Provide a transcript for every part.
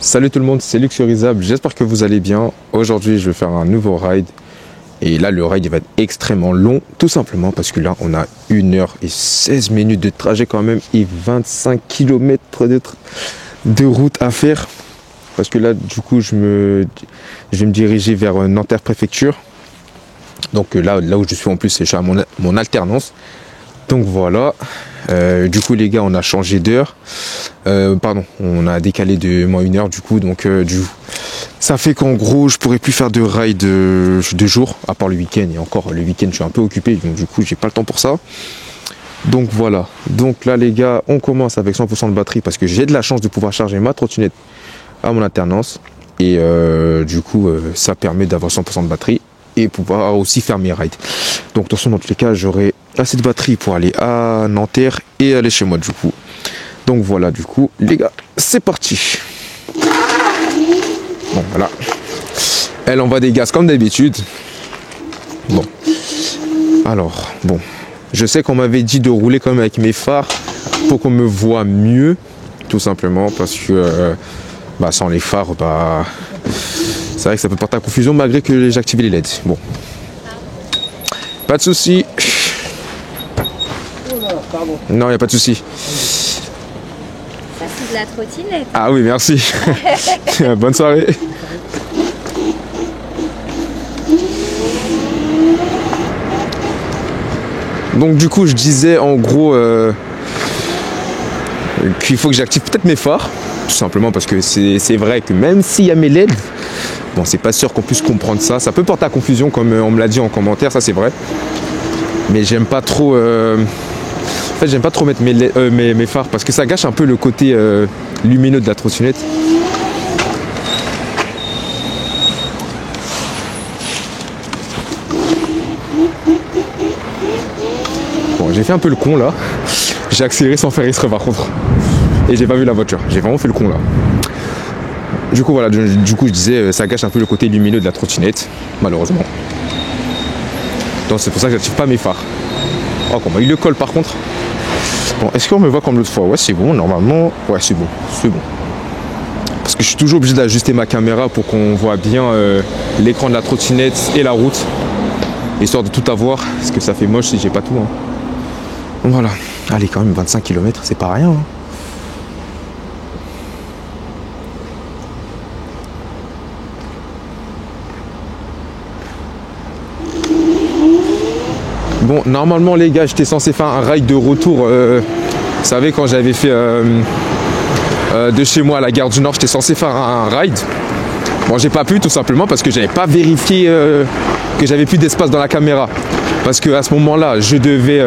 Salut tout le monde, c'est Luxurisable, j'espère que vous allez bien. Aujourd'hui je vais faire un nouveau ride. Et là le ride il va être extrêmement long, tout simplement parce que là on a 1h16 de trajet quand même et 25 km de route à faire. Parce que là du coup je vais me diriger vers Nanterre préfecture. Donc là où je suis en plus c'est chez mon alternance. Donc voilà, du coup les gars on a changé d'heure, on a décalé de moins 1 heure du coup, donc ça fait qu'en gros je pourrais plus faire de ride de jour, à part le week-end, et encore le week-end je suis un peu occupé, donc du coup j'ai pas le temps pour ça. Donc voilà, donc là les gars on commence avec 100% de batterie parce que j'ai de la chance de pouvoir charger ma trottinette à mon alternance, et du coup ça permet d'avoir 100% de batterie et pouvoir aussi faire mes rides. Donc attention, dans tous les cas j'aurai assez de batterie pour aller à Nanterre et aller chez moi du coup. Donc voilà, du coup les gars c'est parti. Bon voilà, elle envoie des gaz comme d'habitude. Bon alors bon, je sais qu'on m'avait dit de rouler quand même avec mes phares pour qu'on me voit mieux, tout simplement parce que sans les phares c'est vrai que ça peut porter à confusion malgré que j'ai activé les LED. Bon, pas de souci. Non, il n'y a pas de souci. Ça, c'est de la trottinette. Ah oui, merci. Bonne soirée. Donc du coup, je disais en gros qu'il faut que j'active peut-être mes phares. Tout simplement parce que c'est vrai que même s'il y a mes LED, bon, c'est pas sûr qu'on puisse comprendre ça. Ça peut porter à confusion comme on me l'a dit en commentaire, ça c'est vrai. Mais j'aime pas trop... En fait, j'aime pas trop mettre mes phares parce que ça gâche un peu le côté lumineux de la trottinette. Bon, j'ai fait un peu le con là. J'ai accéléré sans faire exprès par contre. Et j'ai pas vu la voiture. J'ai vraiment fait le con là. Du coup voilà, du coup je disais, ça gâche un peu le côté lumineux de la trottinette, malheureusement. Donc c'est pour ça que j'active pas mes phares. Oh comment il le colle par contre. Bon, est-ce qu'on me voit comme l'autre fois? Ouais, c'est bon, normalement. Ouais, c'est bon, c'est bon. Parce que je suis toujours obligé d'ajuster ma caméra pour qu'on voit bien l'écran de la trottinette et la route. Histoire de tout avoir, parce que ça fait moche si j'ai pas tout. Hein. Donc voilà. Allez, quand même, 25 km, c'est pas rien. Hein. Bon, normalement les gars, j'étais censé faire un ride de retour. Vous savez, quand j'avais fait de chez moi à la gare du Nord, j'étais censé faire un ride. Bon, j'ai pas pu tout simplement parce que j'avais pas vérifié que j'avais plus d'espace dans la caméra. Parce que à ce moment-là, je devais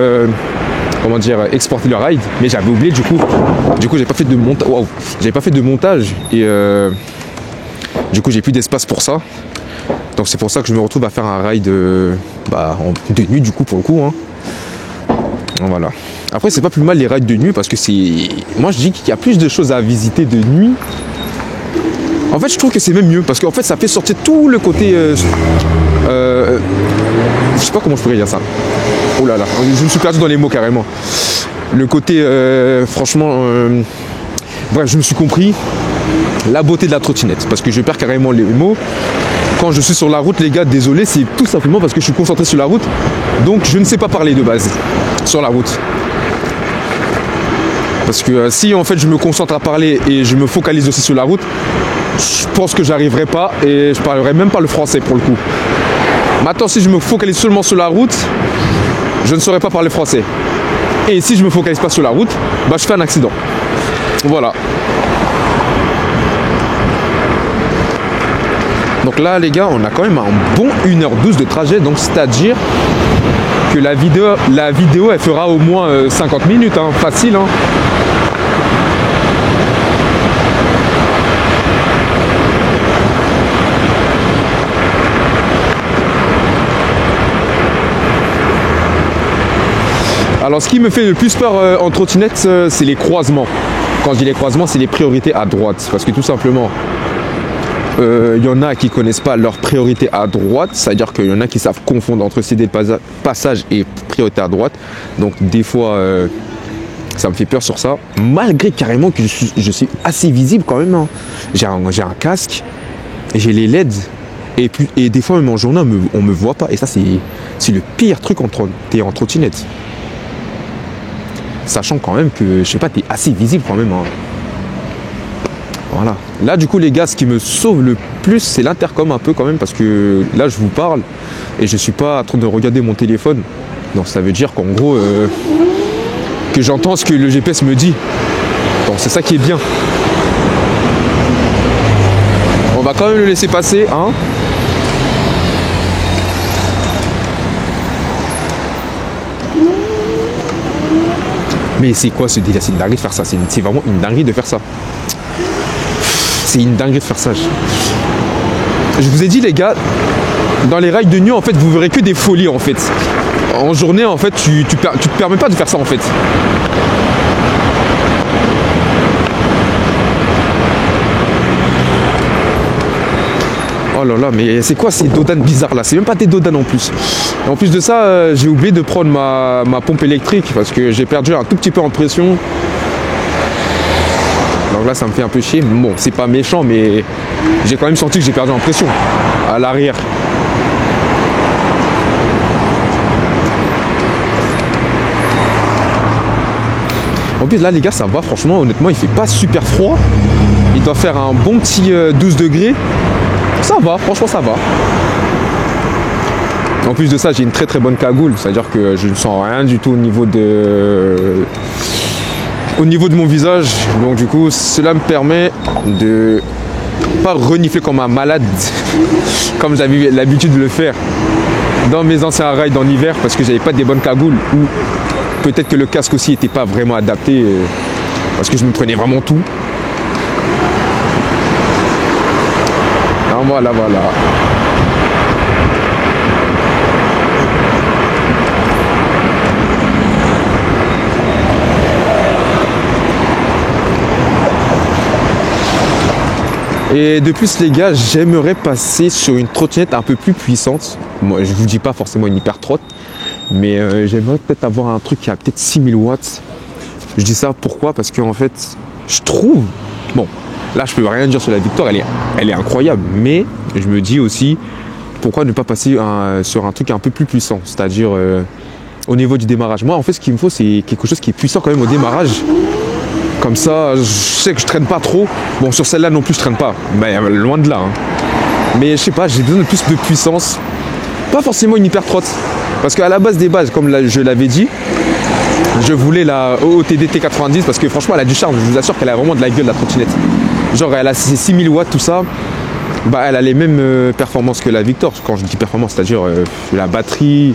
exporter le ride, mais j'avais oublié du coup. Du coup, j'ai pas fait de montage. Waouh, j'avais pas fait de montage et du coup, j'ai plus d'espace pour ça. Donc c'est pour ça que je me retrouve à faire un ride de nuit du coup pour le coup. Hein. Donc, voilà. Après c'est pas plus mal les rides de nuit parce que c'est... Moi je dis qu'il y a plus de choses à visiter de nuit. En fait je trouve que c'est même mieux parce qu'en fait ça fait sortir tout le côté... je sais pas comment je pourrais dire ça. Oh là là, je me suis perdu dans les mots carrément. Le côté franchement... bref, je me suis compris. La beauté de la trottinette parce que je perds carrément les mots. Quand je suis sur la route, les gars, désolé, c'est tout simplement parce que je suis concentré sur la route. Donc, je ne sais pas parler de base sur la route. Parce que si, en fait, je me concentre à parler et je me focalise aussi sur la route, je pense que j'arriverai pas et je parlerai même pas le français pour le coup. Maintenant, si je me focalise seulement sur la route, je ne saurais pas parler français. Et si je me focalise pas sur la route, je fais un accident. Voilà. Donc là les gars, on a quand même un bon 1h12 de trajet, donc c'est-à-dire que la vidéo elle fera au moins 50 minutes, hein, facile. Hein. Alors ce qui me fait le plus peur en trottinette, c'est les croisements. Quand je dis les croisements, c'est les priorités à droite, parce que tout simplement... Il y en a qui connaissent pas leur priorité à droite, c'est-à-dire qu'il y en a qui savent confondre entre céder le passage et priorité à droite. Donc des fois Ça me fait peur sur ça. Malgré carrément que je suis assez visible quand même. Hein. J'ai un casque, j'ai les LED. Et des fois, même en journée, on me voit pas. Et ça, c'est le pire truc quand t'es en trottinette. Sachant quand même que, je sais pas, t'es assez visible quand même. Hein. Voilà. Là, du coup, les gars, ce qui me sauve le plus, c'est l'intercom un peu quand même. Parce que là, je vous parle et je suis pas en train de regarder mon téléphone. Donc, ça veut dire qu'en gros... que j'entends ce que le GPS me dit. Donc c'est ça qui est bien. On va quand même le laisser passer, hein. Mais c'est quoi ce délire? C'est une dinguerie de faire ça. C'est vraiment une dinguerie de faire ça. C'est une dinguerie de faire ça. Je vous ai dit les gars, dans les rails de nuit en fait vous verrez que des folies en fait. En journée en fait tu te permets pas de faire ça en fait. Oh là là, mais c'est quoi ces dodanes bizarres là? C'est même pas des dodanes en plus. Et en plus de ça, j'ai oublié de prendre ma pompe électrique parce que j'ai perdu un tout petit peu en pression. Donc là ça me fait un peu chier. Bon, c'est pas méchant mais j'ai quand même senti que j'ai perdu en pression à l'arrière. En plus là les gars ça va, franchement honnêtement il fait pas super froid. Il doit faire un bon petit 12 degrés. Ça va, franchement ça va. En plus de ça j'ai une très très bonne cagoule. C'est à dire que je ne sens rien du tout au niveau de mon visage. Donc du coup cela me permet de pas renifler comme un malade comme j'avais l'habitude de le faire dans mes anciens rides en hiver parce que j'avais pas des bonnes cagoules ou peut-être que le casque aussi n'était pas vraiment adapté parce que je me prenais vraiment tout. Alors voilà. Et de plus les gars, j'aimerais passer sur une trottinette un peu plus puissante. Moi je vous dis pas forcément une hyper trotte. Mais j'aimerais peut-être avoir un truc qui a peut-être 6000 watts. Je dis ça pourquoi? Parce qu'en fait, je trouve... Bon, là, je peux rien dire sur la Victor, elle est incroyable. Mais je me dis aussi, pourquoi ne pas passer sur un truc un peu plus puissant? C'est-à-dire au niveau du démarrage. Moi, en fait, ce qu'il me faut, c'est quelque chose qui est puissant quand même au démarrage. Comme ça, je sais que je traîne pas trop. Bon, sur celle-là non plus, je traîne pas. Mais loin de là. Hein. Mais je sais pas, j'ai besoin de plus de puissance. Pas forcément une hyper trotte. Parce qu'à la base des bases, comme je l'avais dit, je voulais la OOTD T90 parce que franchement elle a du charme, je vous assure qu'elle a vraiment de la gueule la trottinette. Genre elle a ses 6000 watts tout ça, bah elle a les mêmes performances que la Victor. Quand je dis performance, c'est-à-dire la batterie,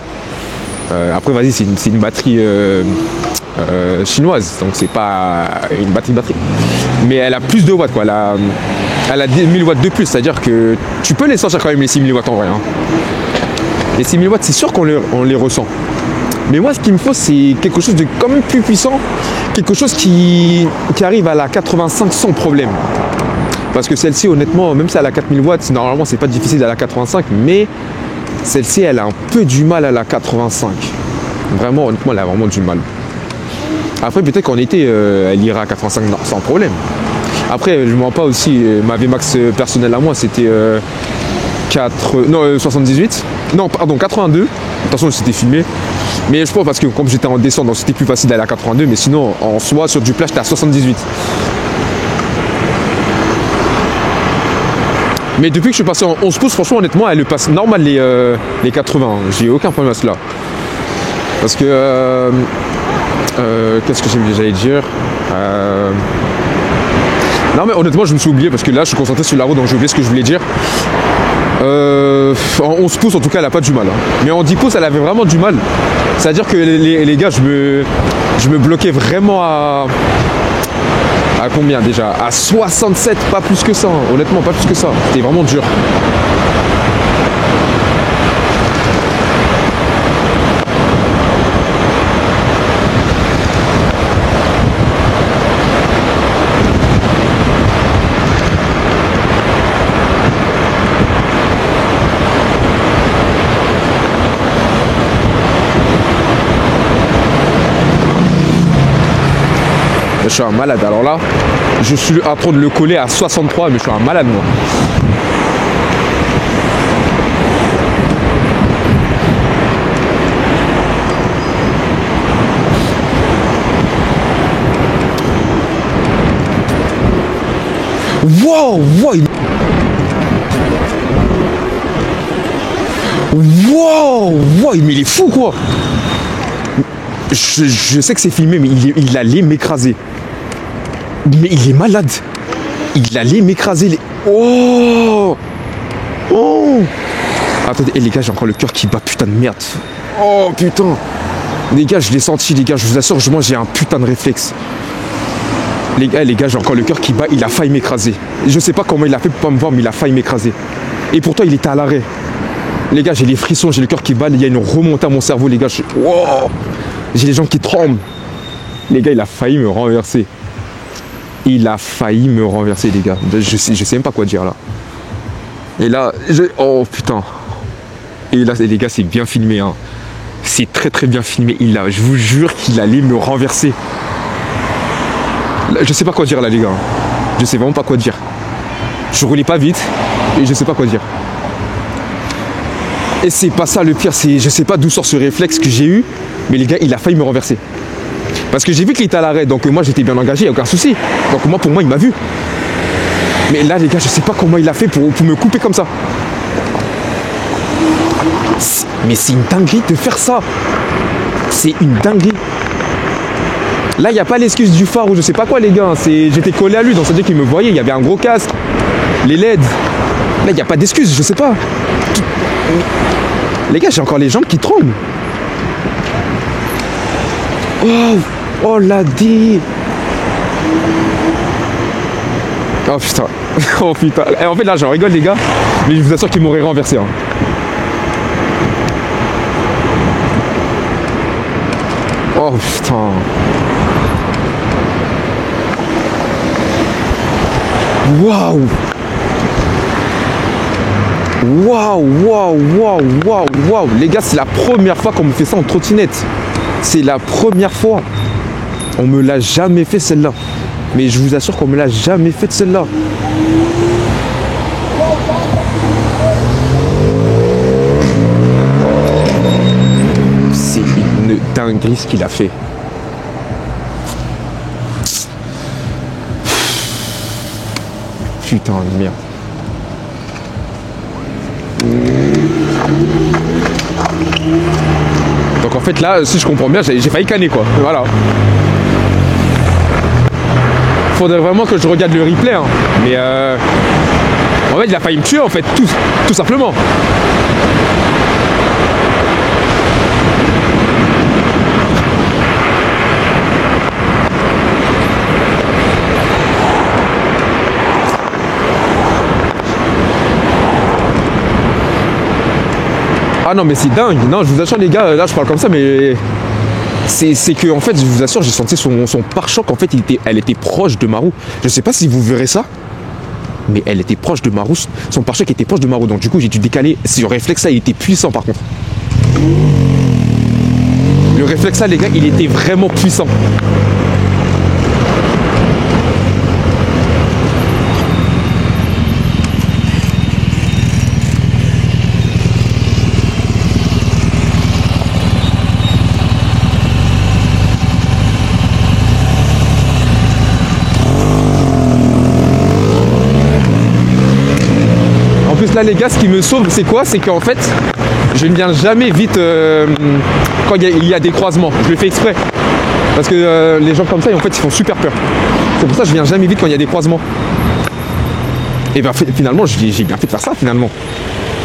après vas-y c'est une batterie chinoise, donc c'est pas une batterie. Mais elle a plus de watts quoi, elle a 1000 watts de plus, c'est-à-dire que tu peux les sortir quand même les 6000 watts en vrai. Hein. Les 6000 watts, c'est sûr qu'on les ressent. Mais moi, ce qu'il me faut, c'est quelque chose de quand même plus puissant. Quelque chose qui arrive à la 85 sans problème. Parce que celle-ci, honnêtement, même si elle a 4000 watts, normalement, c'est pas difficile à la 85. Mais celle-ci, elle a un peu du mal à la 85. Vraiment, honnêtement, elle a vraiment du mal. Après, peut-être qu'en été, elle ira à 85 sans problème. Après, je ne mens pas aussi, ma VMAX personnelle à moi, c'était 78. Non, pardon, 82. Attention, c'était filmé. Mais je pense parce que comme j'étais en descente, donc c'était plus facile d'aller à 82. Mais sinon, en soi, sur du plat, j'étais à 78. Mais depuis que je suis passé en 11 pouces, franchement, honnêtement, elle le passe normal les 80. J'ai aucun problème à cela. Parce que... qu'est-ce que j'allais dire Non mais honnêtement je me suis oublié parce que là je suis concentré sur la route donc j'ai oublié ce que je voulais dire. En 11 pouces en tout cas elle a pas du mal. Hein. Mais en 10 pouces elle avait vraiment du mal. C'est-à-dire que les gars je me bloquais vraiment à combien déjà? À 67, pas plus que ça. Hein. Honnêtement pas plus que ça. C'était vraiment dur. suis un malade. Alors là, je suis en train de le coller à 63, mais je suis un malade, moi. Wow, wow, wow, wow, mais il est fou, quoi. Je sais que c'est filmé, mais il allait m'écraser. Mais il est malade. Il allait m'écraser. Oh, oh. Attendez, les gars, j'ai encore le cœur qui bat, putain de merde. Oh, putain. Les gars, je l'ai senti, les gars, je vous assure, moi j'ai un putain de réflexe. Les gars, j'ai encore le cœur qui bat, il a failli m'écraser. Je sais pas comment il a fait pour pas me voir, mais il a failli m'écraser. Et pourtant, il était à l'arrêt. Les gars, j'ai les frissons, j'ai le cœur qui bat, il y a une remontée à mon cerveau, les gars. Wow. J'ai les jambes qui tremblent. Les gars, il a failli me renverser. Il a failli me renverser, les gars. Je sais même pas quoi dire, là. Et là, oh, putain. Et là, les gars, c'est bien filmé, hein. C'est très, très bien filmé. Je vous jure qu'il allait me renverser. Je sais pas quoi dire là, les gars. Je sais vraiment pas quoi dire. Je roulais pas vite et je sais pas quoi dire. Et c'est pas ça le pire, je sais pas d'où sort ce réflexe que j'ai eu, mais les gars, il a failli me renverser. Parce que j'ai vu qu'il était à l'arrêt, donc moi j'étais bien engagé, aucun souci. Donc pour moi, il m'a vu. Mais là, les gars, je sais pas comment il a fait pour me couper comme ça. Mais c'est une dinguerie de faire ça. C'est une dinguerie. Là, il n'y a pas l'excuse du phare ou je sais pas quoi, les gars. J'étais collé à lui, donc c'est-à-dire qu'il me voyait. Il y avait un gros casque, les LED. Là, il n'y a pas d'excuse, je sais pas. Les gars, j'ai encore les jambes qui tremblent. Oh, oh la dé. Oh putain. Oh putain. Et en fait, là, j'en rigole, les gars. Mais je vous assure qu'il m'aurait renversé. Hein. Oh putain. Waouh! Waouh, waouh, waouh, waouh, waouh! Les gars, c'est la première fois qu'on me fait ça en trottinette. C'est la première fois. On me l'a jamais fait celle-là. Mais je vous assure qu'on me l'a jamais fait celle-là. C'est une dinguerie ce qu'il a fait. Putain de merde. Donc en fait là, si je comprends bien, j'ai failli canner quoi. Voilà. Faudrait vraiment que je regarde le replay. Hein. Mais en fait, il a failli me tuer en fait, tout simplement. Ah non mais c'est dingue, non je vous assure les gars, là je parle comme ça mais c'est que en fait je vous assure j'ai senti son pare-choc en fait elle était proche de ma roue. Je sais pas si vous verrez ça, mais elle était proche de ma roue, son pare-choc était proche de ma roue donc du coup j'ai dû décaler. Ce réflexe là il était puissant par contre. Le réflexe là les gars il était vraiment puissant. Là les gars ce qui me sauve c'est quoi, c'est qu'en fait je ne viens jamais vite quand il y a des croisements, je le fais exprès parce que les gens comme ça en fait ils font super peur, c'est pour ça que je viens jamais vite quand il y a des croisements et ben finalement j'ai bien fait de faire ça finalement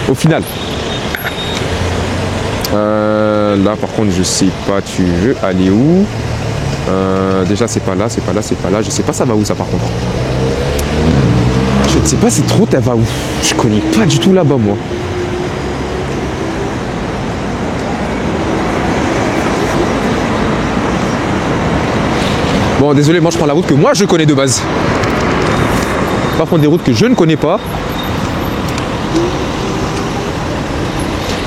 au final. Là par contre je sais pas tu veux aller où, déjà c'est pas là, c'est pas là, c'est pas là, je sais pas ça va où ça par contre. Je ne sais pas cette route elle va où. Je connais pas du tout là-bas moi. Bon désolé moi je prends la route que moi je connais de base. Pas prendre des routes que je ne connais pas.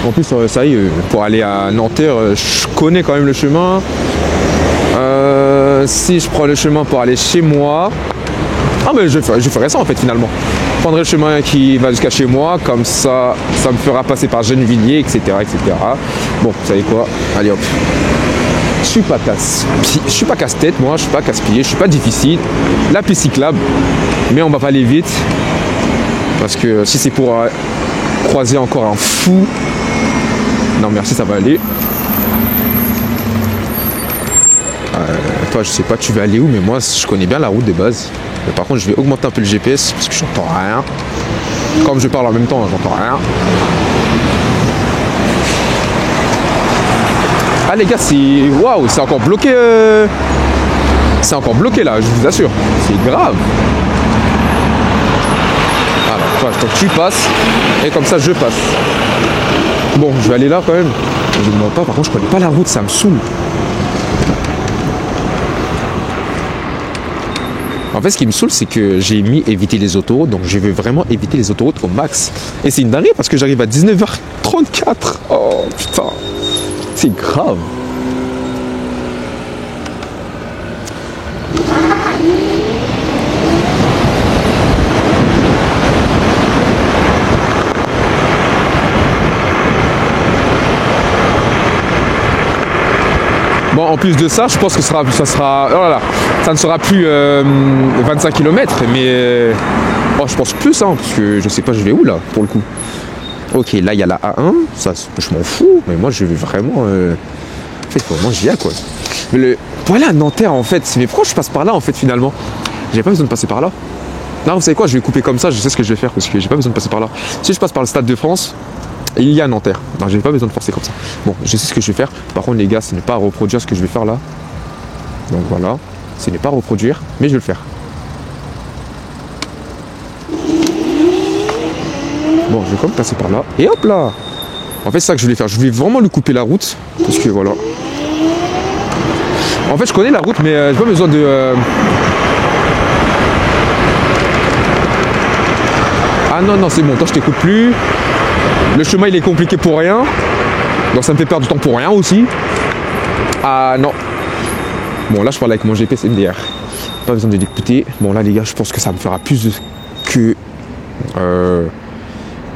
En plus ça y est, pour aller à Nanterre, je connais quand même le chemin. si je prends le chemin pour aller chez moi... Ah mais je ferai ça en fait finalement. Je prendrai le chemin qui va jusqu'à chez moi, comme ça, ça me fera passer par Gennevilliers, etc. etc. Bon, vous savez quoi? Allez hop. Je suis pas casse-tête, moi, je suis pas casse-pied, je suis pas difficile. La piste cyclable, mais on va pas aller vite. Parce que si c'est pour croiser encore un fou... Non merci, ça va aller. Toi, je sais pas tu vas aller où, mais moi, je connais bien la route de base. Mais par contre, je vais augmenter un peu le GPS parce que j'entends rien. Comme je parle en même temps, j'entends rien. Ah les gars, c'est... Waouh, c'est encore bloqué. C'est encore bloqué là, je vous assure. C'est grave. Alors, toi, tu passes. Et comme ça, je passe. Bon, je vais aller là quand même. Je ne me vois pas, par contre, je connais pas la route, ça me saoule. En fait, ce qui me saoule, c'est que j'ai mis éviter les autoroutes, donc je veux vraiment éviter les autoroutes au max. Et c'est une dinguerie parce que j'arrive à 19h34. Oh putain, c'est grave. Bon, en plus de ça, je pense que ça ne sera plus 25 km, mais oh, je pense plus, hein, parce que je sais pas je vais où là, pour le coup. Ok, là il y a la A1, ça, je m'en fous, mais moi je vais vraiment... En fait, vraiment j'y ai quoi. Mais pour aller à Nanterre en fait, mais pourquoi je passe par là en fait finalement? J'ai pas besoin de passer par là. Non, vous savez quoi, je vais couper comme ça, je sais ce que je vais faire, parce que j'ai pas besoin de passer par là. Si je passe par le Stade de France, il y a Nanterre. Non, j'ai pas besoin de forcer comme ça. Bon, je sais ce que je vais faire. Par contre, les gars, ce n'est pas à reproduire ce que je vais faire là. Donc voilà, ce n'est pas à reproduire, mais je vais le faire. Bon, je vais quand même passer par là. Et hop là! En fait, c'est ça que je voulais faire. Je voulais vraiment lui couper la route. Parce que voilà. En fait, je connais la route, mais j'ai pas besoin de... Ah non, non, c'est bon. Toi, je t'écoute plus. Le chemin il est compliqué pour rien. Donc ça me fait perdre du temps pour rien aussi. Ah non. Bon là je parle avec mon GPS MDR. Pas besoin de l'écouter. Bon là les gars je pense que ça me fera plus que...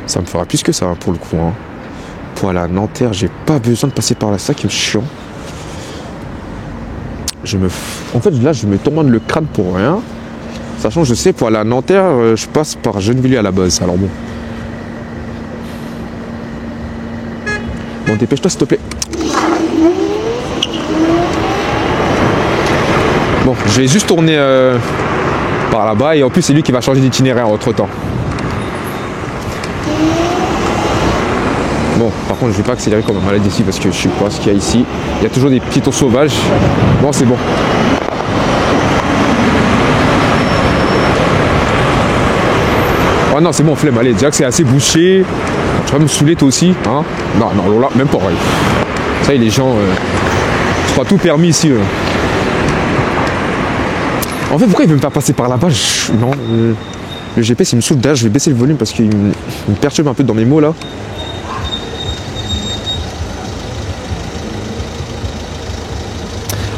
ça me fera plus que ça pour le coup. Hein. Pour aller à Nanterre, j'ai pas besoin de passer par là. Ça qui est chiant. En fait là je me tourmente le crâne pour rien. Sachant que je sais pour aller à Nanterre, je passe par Gennevilliers à la base. Alors bon. Bon, dépêche-toi s'il te plaît. Bon, je vais juste tourner par là-bas et en plus c'est lui qui va changer d'itinéraire entre temps. Bon, par contre je vais pas accélérer comme un malade ici parce que je sais pas ce qu'il y a ici. Il y a toujours des piétons sauvages. Bon, c'est bon. Oh non, c'est bon, flemme, allez, déjà que c'est assez bouché. Tu vas me saouler toi aussi, hein? Non, non, là, même pas, ouais. Ça y est, les gens, c'est pas tout permis ici. En fait, pourquoi il veut me faire passer par là-bas? Non, le GPS, il me saoule. D'ailleurs, je vais baisser le volume parce qu'il me perturbe un peu dans mes mots, là.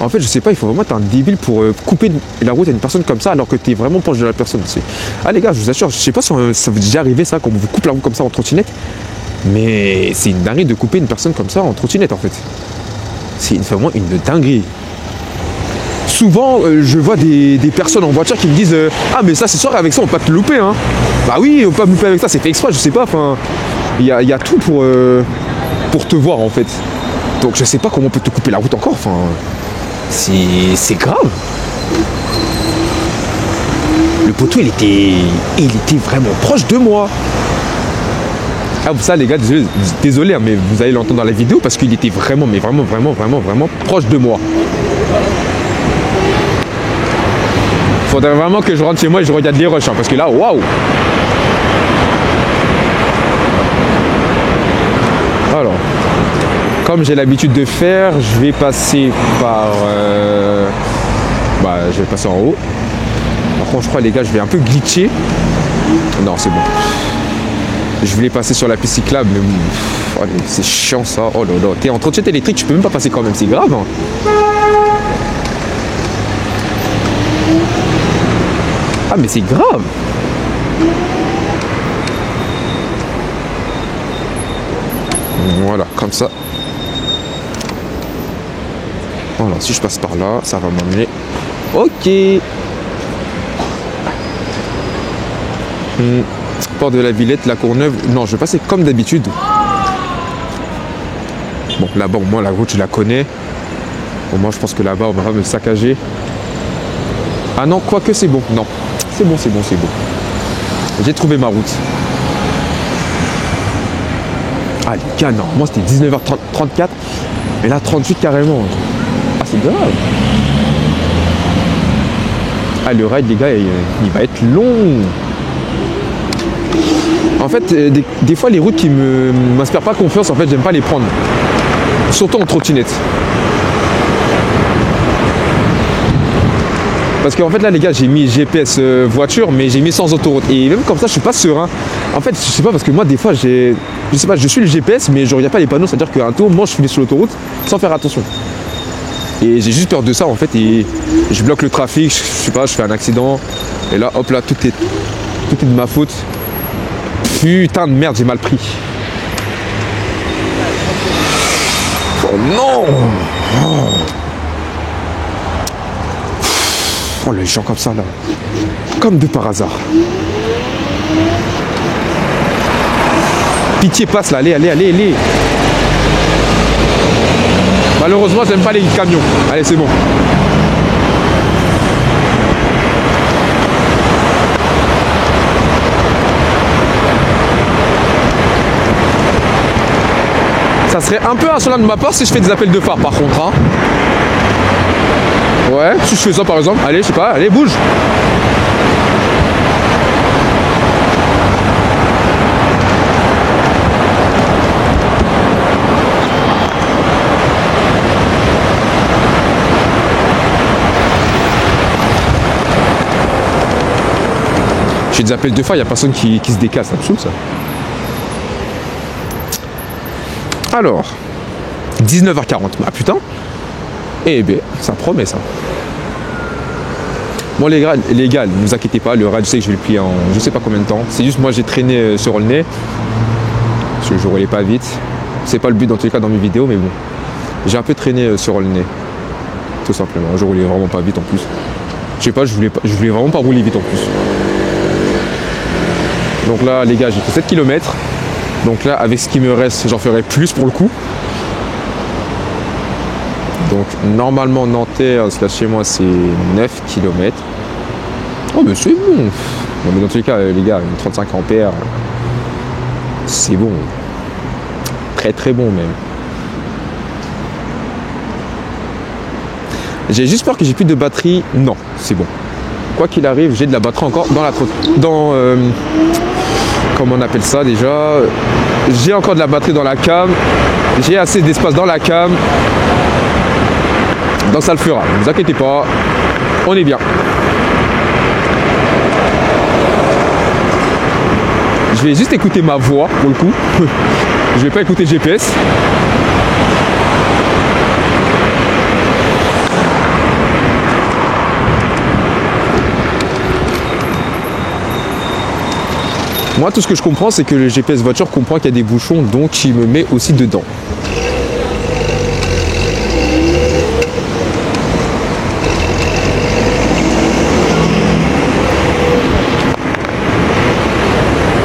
En fait, je sais pas, il faut vraiment être un débile pour couper la route à une personne comme ça alors que tu es vraiment proche de la personne. Ah les gars, je vous assure, je sais pas si ça vous est déjà arrivé ça, quand on vous coupe la route comme ça en trottinette, mais c'est une dinguerie de couper une personne comme ça en trottinette en fait. C'est vraiment une dinguerie. Souvent, je vois des personnes en voiture qui me disent ah mais ça c'est sûr avec ça on peut pas te louper hein. Bah oui, on peut pas me louper avec ça, c'est fait exprès, je sais pas, enfin, il y a tout pour te voir en fait. Donc je sais pas comment on peut te couper la route encore, enfin... C'est grave. Le poteau il était vraiment proche de moi. Ah ça les gars, désolé hein, mais vous allez l'entendre dans la vidéo parce qu'il était vraiment proche de moi. Faudrait vraiment que je rentre chez moi et je regarde les rushs hein, parce que là waouh. Alors comme j'ai l'habitude de faire, je vais passer par... je vais passer en haut. Par contre, je crois, les gars, je vais un peu glitcher. Non, c'est bon. Je voulais passer sur la piste cyclable, mais... Oh, c'est chiant, ça. Oh là là. T'es en trottinette électrique, tu peux même pas passer quand même. C'est grave. Hein. Ah mais c'est grave. Voilà, comme ça. Voilà, si je passe par là, ça va m'amener. Ok. Port de la Villette, la Courneuve. Non, je vais passer comme d'habitude. Bon, là-bas, au moins, la route, je la connais. Au moins, je pense que là-bas, on va pas me saccager. Ah non, quoique c'est bon. Non, c'est bon, c'est bon, c'est bon. J'ai trouvé ma route. Ah, les gars, non, moi, c'était 19h34. Et là, 38 carrément. Ah, c'est grave. Ah, le ride, les gars, il va être long. En fait, des fois, les routes qui ne m'inspirent pas confiance, en fait, j'aime pas les prendre. Surtout en trottinette. Parce qu'en fait, là, les gars, j'ai mis GPS voiture, mais j'ai mis sans autoroute. Et même comme ça, je suis pas serein. En fait, je sais pas, parce que moi, des fois, je sais pas, je suis le GPS, mais je regarde pas les panneaux. C'est-à-dire qu'à un tour, moi, je suis sur l'autoroute sans faire attention. Et j'ai juste peur de ça, en fait. Et je bloque le trafic, je sais pas, je fais un accident. Et là, hop là, tout est de ma faute. Putain de merde, j'ai mal pris. Oh non! Oh les gens comme ça là. Comme de par hasard. Pitié, passe là, allez, allez, allez, allez. Malheureusement, j'aime pas les camions. Allez, c'est bon. Ça serait un peu insolent de ma part si je fais des appels de phare par contre. Hein. Ouais, si je fais ça par exemple. Allez, je sais pas, allez, bouge. Je fais des appels de phare, il n'y a personne qui se décasse, ça me saoule ça. Alors, 19h40. Ah putain. Eh bien, ça promet ça. Bon les gars, ne vous inquiétez pas, le ride, je sais que je vais le plier en je sais pas combien de temps. C'est juste moi j'ai traîné sur le nez. Parce que je roulais pas vite. C'est pas le but dans tous les cas dans mes vidéos, mais bon. J'ai un peu traîné sur le nez. Tout simplement. Je roulais vraiment pas vite en plus. Je sais pas, je voulais vraiment pas rouler vite en plus. Donc là les gars, j'ai fait 7 km. Donc là, avec ce qui me reste, j'en ferai plus pour le coup. Donc normalement, Nanterre, là chez moi, c'est 9 km. Oh, mais c'est bon. Bon, mais dans tous les cas, les gars, une 35 ampères, c'est bon. Très très bon même. J'ai juste peur que j'ai plus de batterie. Non, c'est bon. Quoi qu'il arrive, j'ai de la batterie encore dans la comment on appelle ça déjà? J'ai encore de la batterie dans la cam. J'ai assez d'espace dans la cam. Donc ça le fera. Ne vous inquiétez pas. On est bien. Je vais juste écouter ma voix pour le coup. Je vais pas écouter le GPS. Moi, tout ce que je comprends, c'est que le GPS voiture comprend qu'il y a des bouchons, donc il me met aussi dedans.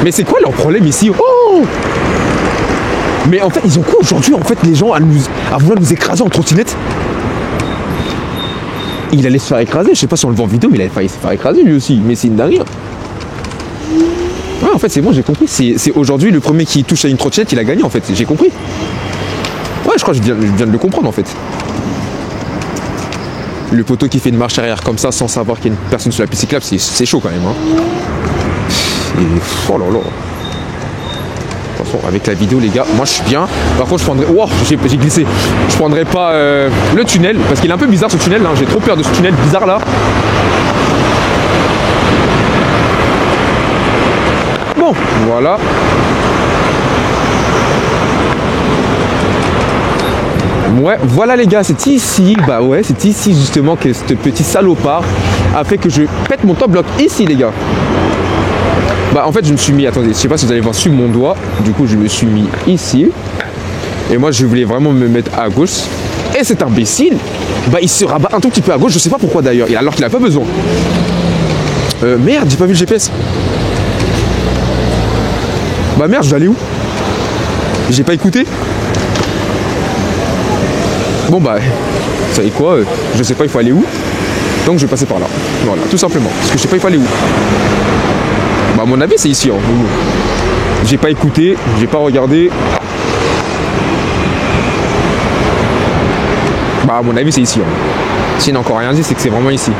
Mais c'est quoi leur problème ici? Oh! Mais en fait, ils ont quoi aujourd'hui, en fait, les gens à vouloir nous écraser en trottinette? Il allait se faire écraser, je sais pas si on le voit en vidéo, mais il allait failli se faire écraser lui aussi. Mais c'est une dinguerie. Ouais, en fait, c'est bon, j'ai compris. C'est aujourd'hui le premier qui touche à une trottinette, il a gagné en fait. J'ai compris. Ouais, je crois que je viens de le comprendre en fait. Le poteau qui fait une marche arrière comme ça sans savoir qu'il y a une personne sur la piste cyclable, c'est chaud quand même. Hein. Et, oh là là. De toute façon, avec la vidéo, les gars, moi je suis bien. Par contre, je prendrais. Wow, j'ai glissé. Je prendrais pas le tunnel parce qu'il est un peu bizarre ce tunnel. Hein. J'ai trop peur de ce tunnel bizarre là. Bon, voilà. Ouais, voilà les gars, c'est ici, bah ouais, c'est ici justement que ce petit salopard a fait que je pète mon top bloc ici, les gars. Bah en fait je me suis mis, attendez, je sais pas si vous allez voir sur mon doigt, du coup je me suis mis ici. Et moi je voulais vraiment me mettre à gauche. Et cet imbécile, bah il se rabat un tout petit peu à gauche, je sais pas pourquoi d'ailleurs, alors qu'il a pas besoin. Merde, j'ai pas vu le GPS. Bah merde, je vais aller où? J'ai pas écouté. Bon bah, vous savez quoi, je sais pas il faut aller où. Donc je vais passer par là. Voilà, tout simplement. Parce que je sais pas il faut aller où. Bah à mon avis c'est ici. Hein. J'ai pas écouté, j'ai pas regardé. Bah à mon avis c'est ici. Hein. S'il n'a encore rien dit, c'est que c'est vraiment ici.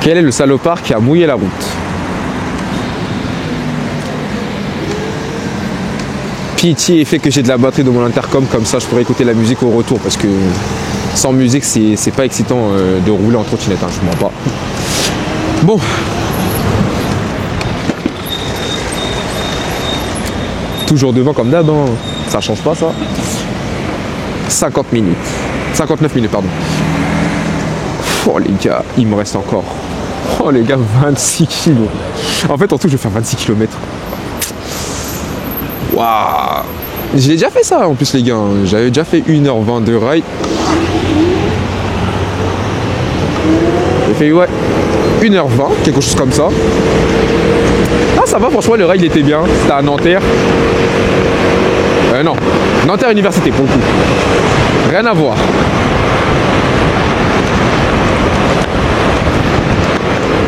Quel est le salopard qui a mouillé la route? Pitié fait que j'ai de la batterie dans mon intercom, comme ça je pourrais écouter la musique au retour, parce que sans musique c'est pas excitant de rouler en trottinette, hein, je mens pas. Bon. Toujours devant comme d'hab, hein. Ça change pas ça. 50 minutes. 59 minutes, pardon. Oh les gars, il me reste encore. Oh les gars, 26 kilos. En fait, en tout, je vais faire 26 km. Waouh. J'ai déjà fait ça en plus, les gars. J'avais déjà fait 1h20 de ride. J'ai fait, ouais, 1h20, quelque chose comme ça. Ah, ça va, franchement, le ride il était bien. C'était à Nanterre. Non, Nanterre Université pour le coup. Rien à voir.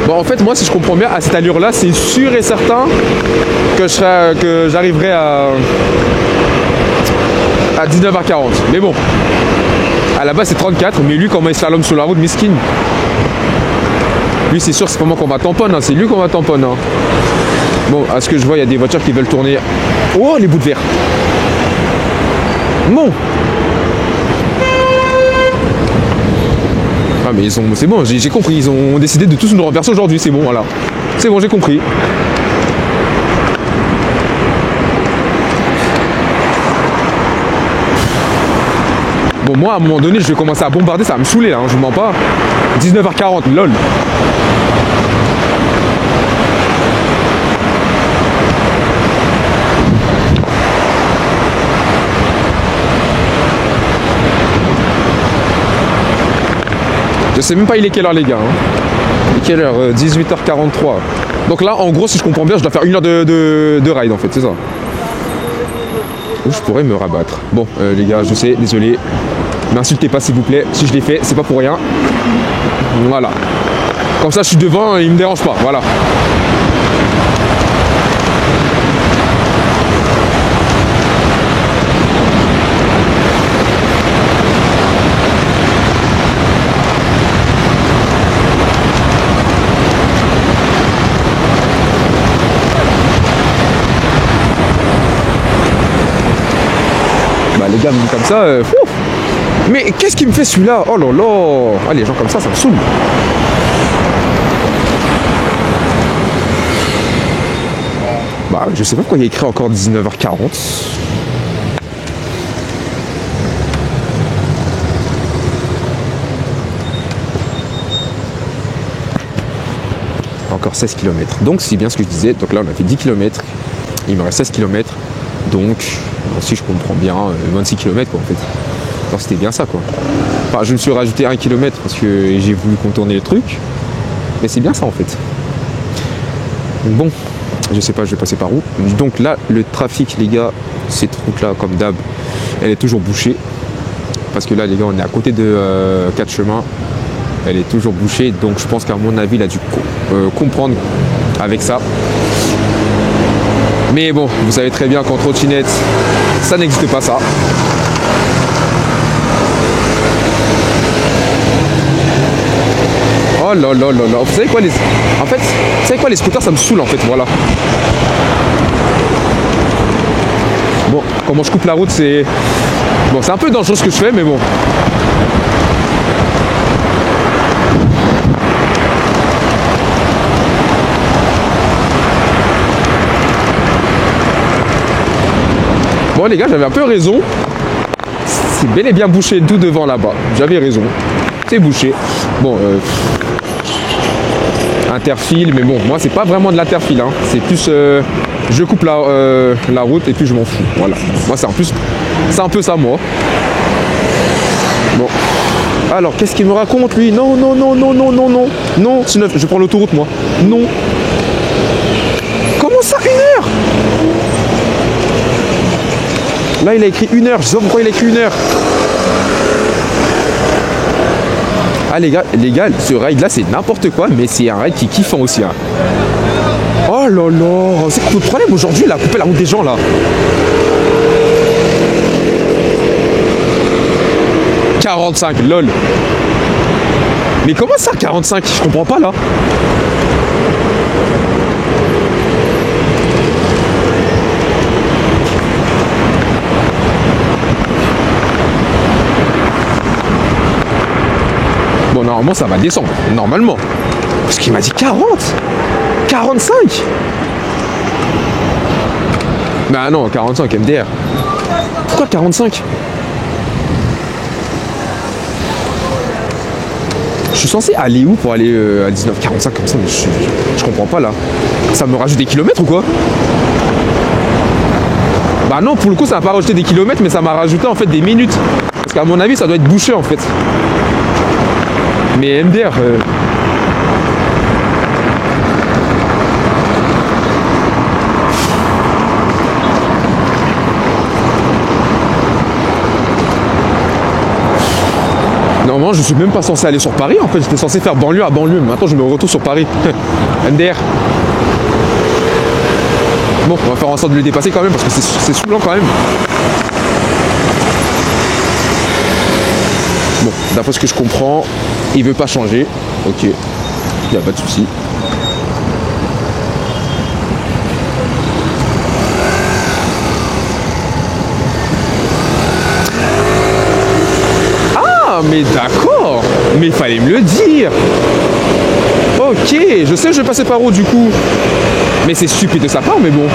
Bon, en fait, moi, si je comprends bien, à cette allure-là, c'est sûr et certain que j'arriverai à 19h40. Mais bon, à la base, c'est 34. Mais lui, comment il slalom sur la route, miskin. Lui, c'est sûr, c'est pas moi qu'on va tamponner. Hein, c'est lui qu'on va tamponner. Hein. Bon, à ce que je vois, il y a des voitures qui veulent tourner. Oh, les bouts de verre. Bon. Ah mais ils ont, c'est bon, j'ai compris, ils ont décidé de tous nous renverser aujourd'hui, c'est bon, voilà. C'est bon, j'ai compris. Bon, moi, à un moment donné, je vais commencer à bombarder, ça va me saouler, là, hein, je vous mens pas. 19h40, lol. Je sais même pas il est quelle heure les gars. Hein. Il est quelle heure 18h43. Donc là en gros si je comprends bien je dois faire 1 heure de ride en fait, c'est ça. Où je pourrais me rabattre. Bon les gars je sais, désolé. M'insultez pas s'il vous plaît. Si je l'ai fait, c'est pas pour rien. Voilà. Comme ça je suis devant et il me dérange pas. Voilà. Les gars me disent comme ça, mais qu'est-ce qui me fait celui-là? Oh là là. Ah, les gens comme ça me saoule. Bah je sais pas pourquoi il y a écrit encore 19h40. Encore 16 km. Donc c'est bien ce que je disais. Donc là on a fait 10 km. Il me reste 16 km. Donc, si je comprends bien, 26 km quoi en fait. Alors c'était bien ça quoi. Enfin, je me suis rajouté 1 km parce que j'ai voulu contourner le truc. Mais c'est bien ça en fait. Bon, je sais pas, je vais passer par où. Donc là, le trafic les gars, cette route là comme d'hab, elle est toujours bouchée. Parce que là les gars, on est à côté de 4 chemins. Elle est toujours bouchée. Donc je pense qu'à mon avis, il a dû comprendre avec ça. Mais bon, vous savez très bien qu'en trottinette, ça n'existe pas ça. Oh là là là là. Vous savez quoi les... En fait, vous savez quoi les scooters ça me saoule en fait, voilà. Bon, comment je coupe la route c'est... Bon, c'est un peu dangereux ce que je fais mais bon. Bon les gars, j'avais un peu raison. C'est bel et bien bouché tout devant là-bas. J'avais raison. C'est bouché. Bon, interfile, mais bon, moi c'est pas vraiment de l'interfile. Hein. C'est plus, je coupe la route et puis je m'en fous. Voilà. Moi c'est un peu ça moi. Bon. Alors, qu'est-ce qu'il me raconte lui? Non, non, non, non, non, non, non. Non, je prends l'autoroute moi. Non. Comment ça, 1 heure? Là, il a écrit 1 heure. Je sais pas pourquoi il a écrit 1 heure. Ah, les gars, ce ride là, c'est n'importe quoi, mais c'est un ride qui est kiffant aussi. Hein. Oh là là. C'est quoi le problème aujourd'hui, là? Couper la route des gens là. 45, lol. Mais comment ça, 45? Je comprends pas là. Bon, normalement, ça va descendre. Normalement. Parce qu'il m'a dit 40. 45. Bah non, 45 MDR. Pourquoi 45? Je suis censé aller où pour aller à 19,45 comme ça, mais je comprends pas là. Ça me rajoute des kilomètres ou quoi? Bah non, pour le coup ça m'a pas rajouté des kilomètres, mais ça m'a rajouté en fait des minutes. Parce qu'à mon avis ça doit être bouché en fait. Mais MDR... Normalement, je suis même pas censé aller sur Paris. En fait, j'étais censé faire banlieue à banlieue. Mais maintenant, je me retrouve sur Paris. MDR. Bon, on va faire en sorte de le dépasser quand même parce que c'est saoulant quand même. Bon, d'après ce que je comprends, il veut pas changer. Ok, il n'y a pas de souci. Mais d'accord, mais il fallait me le dire. Ok, je sais que je vais passer par où du coup. Mais c'est stupide de sa part, mais bon.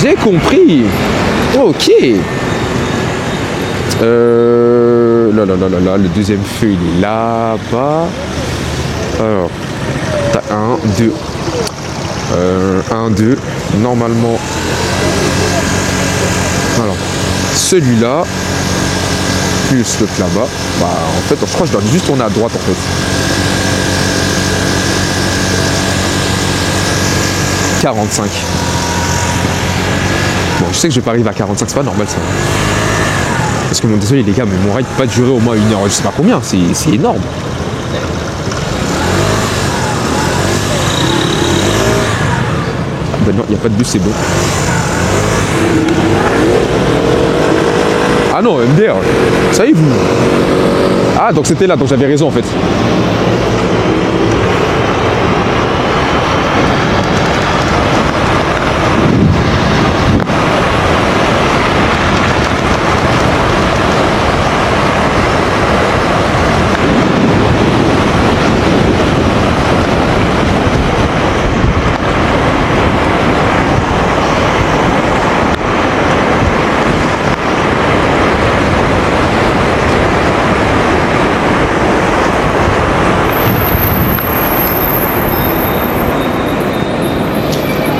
J'ai compris. Ok. Là, le deuxième feu il est là-bas. Alors, t'as 1, 2. 1, 2. Normalement. Alors, celui-là. Plus l'autre là-bas, bah en fait je crois que je dois juste tourner à droite en fait. 45. Bon, je sais que je vais pas arriver à 45, c'est pas normal ça. Parce que bon, désolé les gars, mais mon ride peut pas durer au moins 1 heure, je sais pas combien, c'est énorme. Ah bah non, il n'y a pas de bus, c'est bon. Ah non, MDR, ça y est vous. Ah donc c'était là, donc j'avais raison en fait.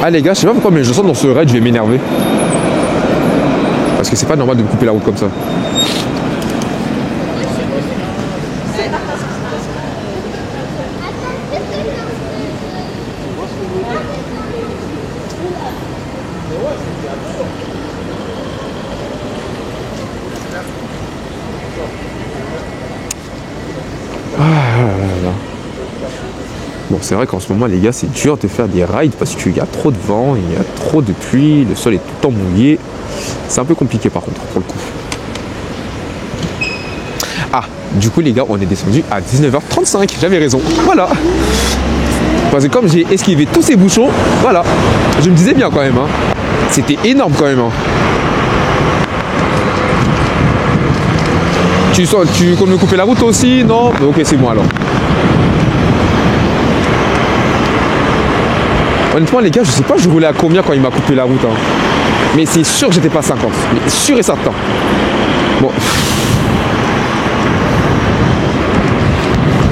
Ah les gars, je sais pas pourquoi, mais je sens dans ce raid, je vais m'énerver. Parce que c'est pas normal de me couper la route comme ça. Bon, c'est vrai qu'en ce moment, les gars, c'est dur de faire des rides parce qu'il y a trop de vent, il y a trop de pluie, le sol est tout le temps mouillé. C'est un peu compliqué par contre, pour le coup. Ah, du coup, les gars, on est descendu à 19h35. J'avais raison. Voilà. Parce que comme j'ai esquivé tous ces bouchons, voilà. Je me disais bien quand même. Hein. C'était énorme quand même. Hein. Tu comptes me couper la route aussi? Non? Ok, c'est bon alors. Honnêtement les gars, je sais pas je roulais à combien quand il m'a coupé la route. Hein. Mais c'est sûr que j'étais pas à 50. Mais sûr et certain. Bon.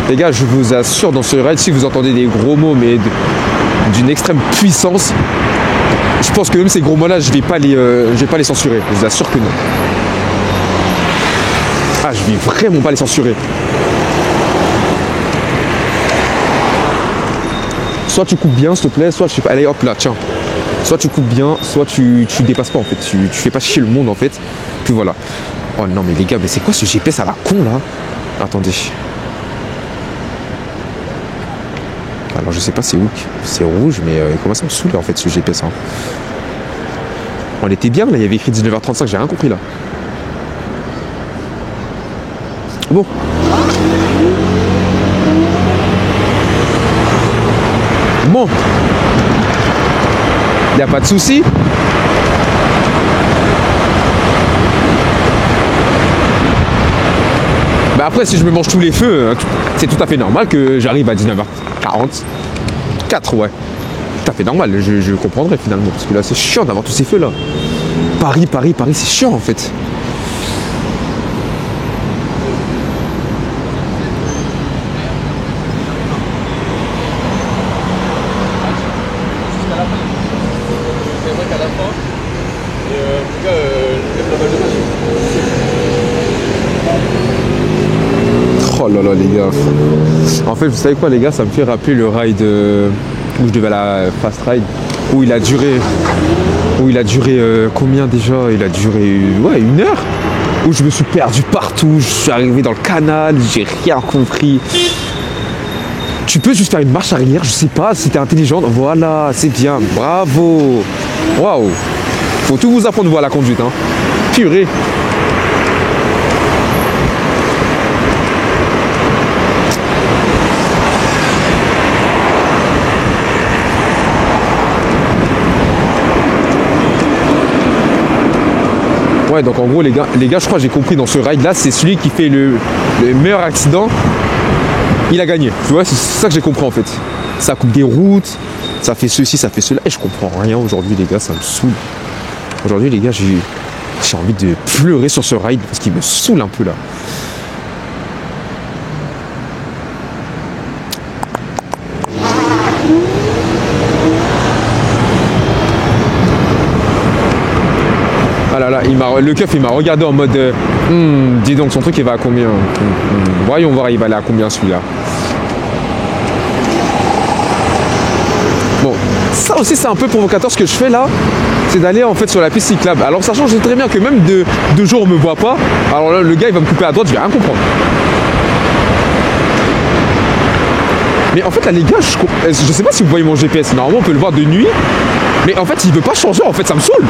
Les gars, je vous assure, dans ce raid, si vous entendez des gros mots, mais d'une extrême puissance, je pense que même ces gros mots-là, je vais pas les censurer. Je vous assure que non. Ah, je vais vraiment pas les censurer. Soit tu coupes bien, s'il te plaît, soit je sais pas. Allez, hop là, tiens. Soit tu coupes bien, soit tu dépasses pas en fait. Tu fais pas chier le monde en fait. Puis voilà. Oh non, mais les gars, mais c'est quoi ce GPS à la con là? Attendez. Alors je sais pas c'est où, c'est rouge, mais il commence à me saouler en fait ce GPS. Hein. On était bien là, il y avait écrit 19h35, j'ai rien compris là. Bon. Bon. Y a pas de souci. Bah après si je me mange tous les feux, c'est tout à fait normal que j'arrive à 19h40. 4 ouais. Tout à fait normal, je comprendrais finalement. Parce que là c'est chiant d'avoir tous ces feux là. Paris, c'est chiant en fait. Oh là là les gars. En fait vous savez quoi les gars, ça me fait rappeler le ride où je devais à la fast ride, où il a duré combien déjà? Il a duré ouais 1 heure, où je me suis perdu partout, je suis arrivé dans le canal, j'ai rien compris. Tu peux juste faire une marche arrière, je sais pas si t'es intelligente, voilà, c'est bien, bravo. Waouh. Faut tout vous apprendre vous à la conduite hein. Purée. Ouais, donc en gros les gars je crois que j'ai compris dans ce ride là, c'est celui qui fait le meilleur accident, il a gagné. Tu vois, c'est ça que j'ai compris en fait. Ça coupe des routes, ça fait ceci, ça fait cela, et je comprends rien aujourd'hui les gars, ça me saoule. Aujourd'hui les gars j'ai envie de pleurer sur ce ride parce qu'il me saoule un peu là. Ah là là, le keuf il m'a regardé en mode dis donc son truc il va à combien? Voyons voir il va aller à combien celui-là. Bon, ça aussi c'est un peu provocateur ce que je fais là, c'est d'aller en fait sur la piste cyclable. Alors sachant que je sais très bien que même de jour on me voit pas, alors là le gars il va me couper à droite, je vais rien comprendre. Mais en fait là les gars, je sais pas si vous voyez mon GPS, normalement on peut le voir de nuit, mais en fait il veut pas changer, en fait ça me saoule.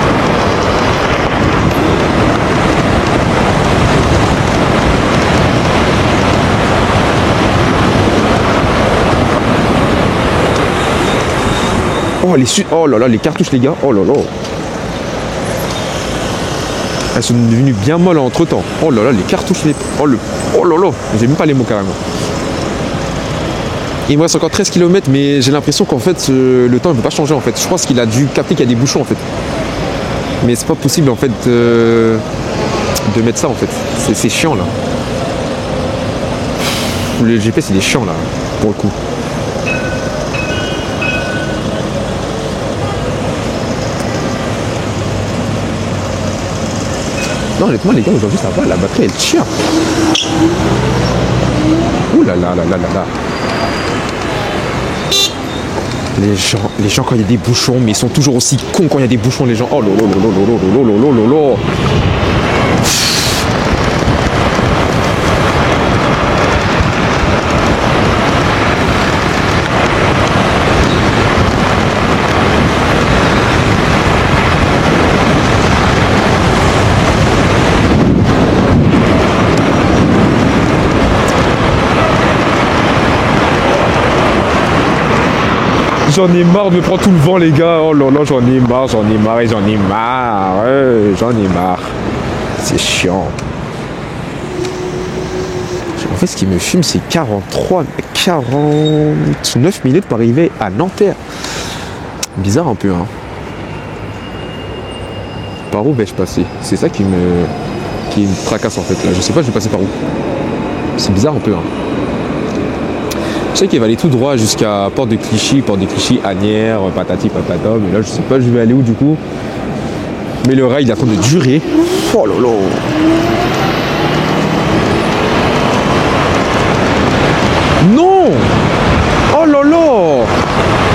Oh là là, les cartouches les gars, oh là là. Elles sont devenues bien molles entre temps. Oh là là, les cartouches, oh là là, j'ai même pas les mots carrément. Il me reste encore 13 km, mais j'ai l'impression qu'en fait, le temps ne peut pas changer en fait. Je pense qu'il a dû capter qu'il y a des bouchons en fait. Mais c'est pas possible en fait de mettre ça en fait. C'est chiant là. Le GPS il est chiant là, pour le coup. Non, honnêtement, les gars, aujourd'hui, ça va, la batterie, elle tient. Ouh là là là là là là. Les gens, quand il y a des bouchons, mais ils sont toujours aussi cons quand il y a des bouchons, les gens. Oh là là là là là là là là là là. J'en ai marre de me prendre tout le vent les gars, oh là là j'en ai marre et j'en ai marre, ouais, j'en ai marre. C'est chiant. En fait ce qui me fume c'est 49 minutes pour arriver à Nanterre. Bizarre un peu hein. Par où vais-je passer? C'est ça qui me tracasse en fait là. Je sais pas, je vais passer par où. C'est bizarre un peu. Hein. Je sais qu'il va aller tout droit jusqu'à Porte de Clichy, Asnières, patati patata. Mais là, je sais pas, je vais aller où du coup. Mais le rail, il est en train de durer. Oh là là. Non. Oh là là.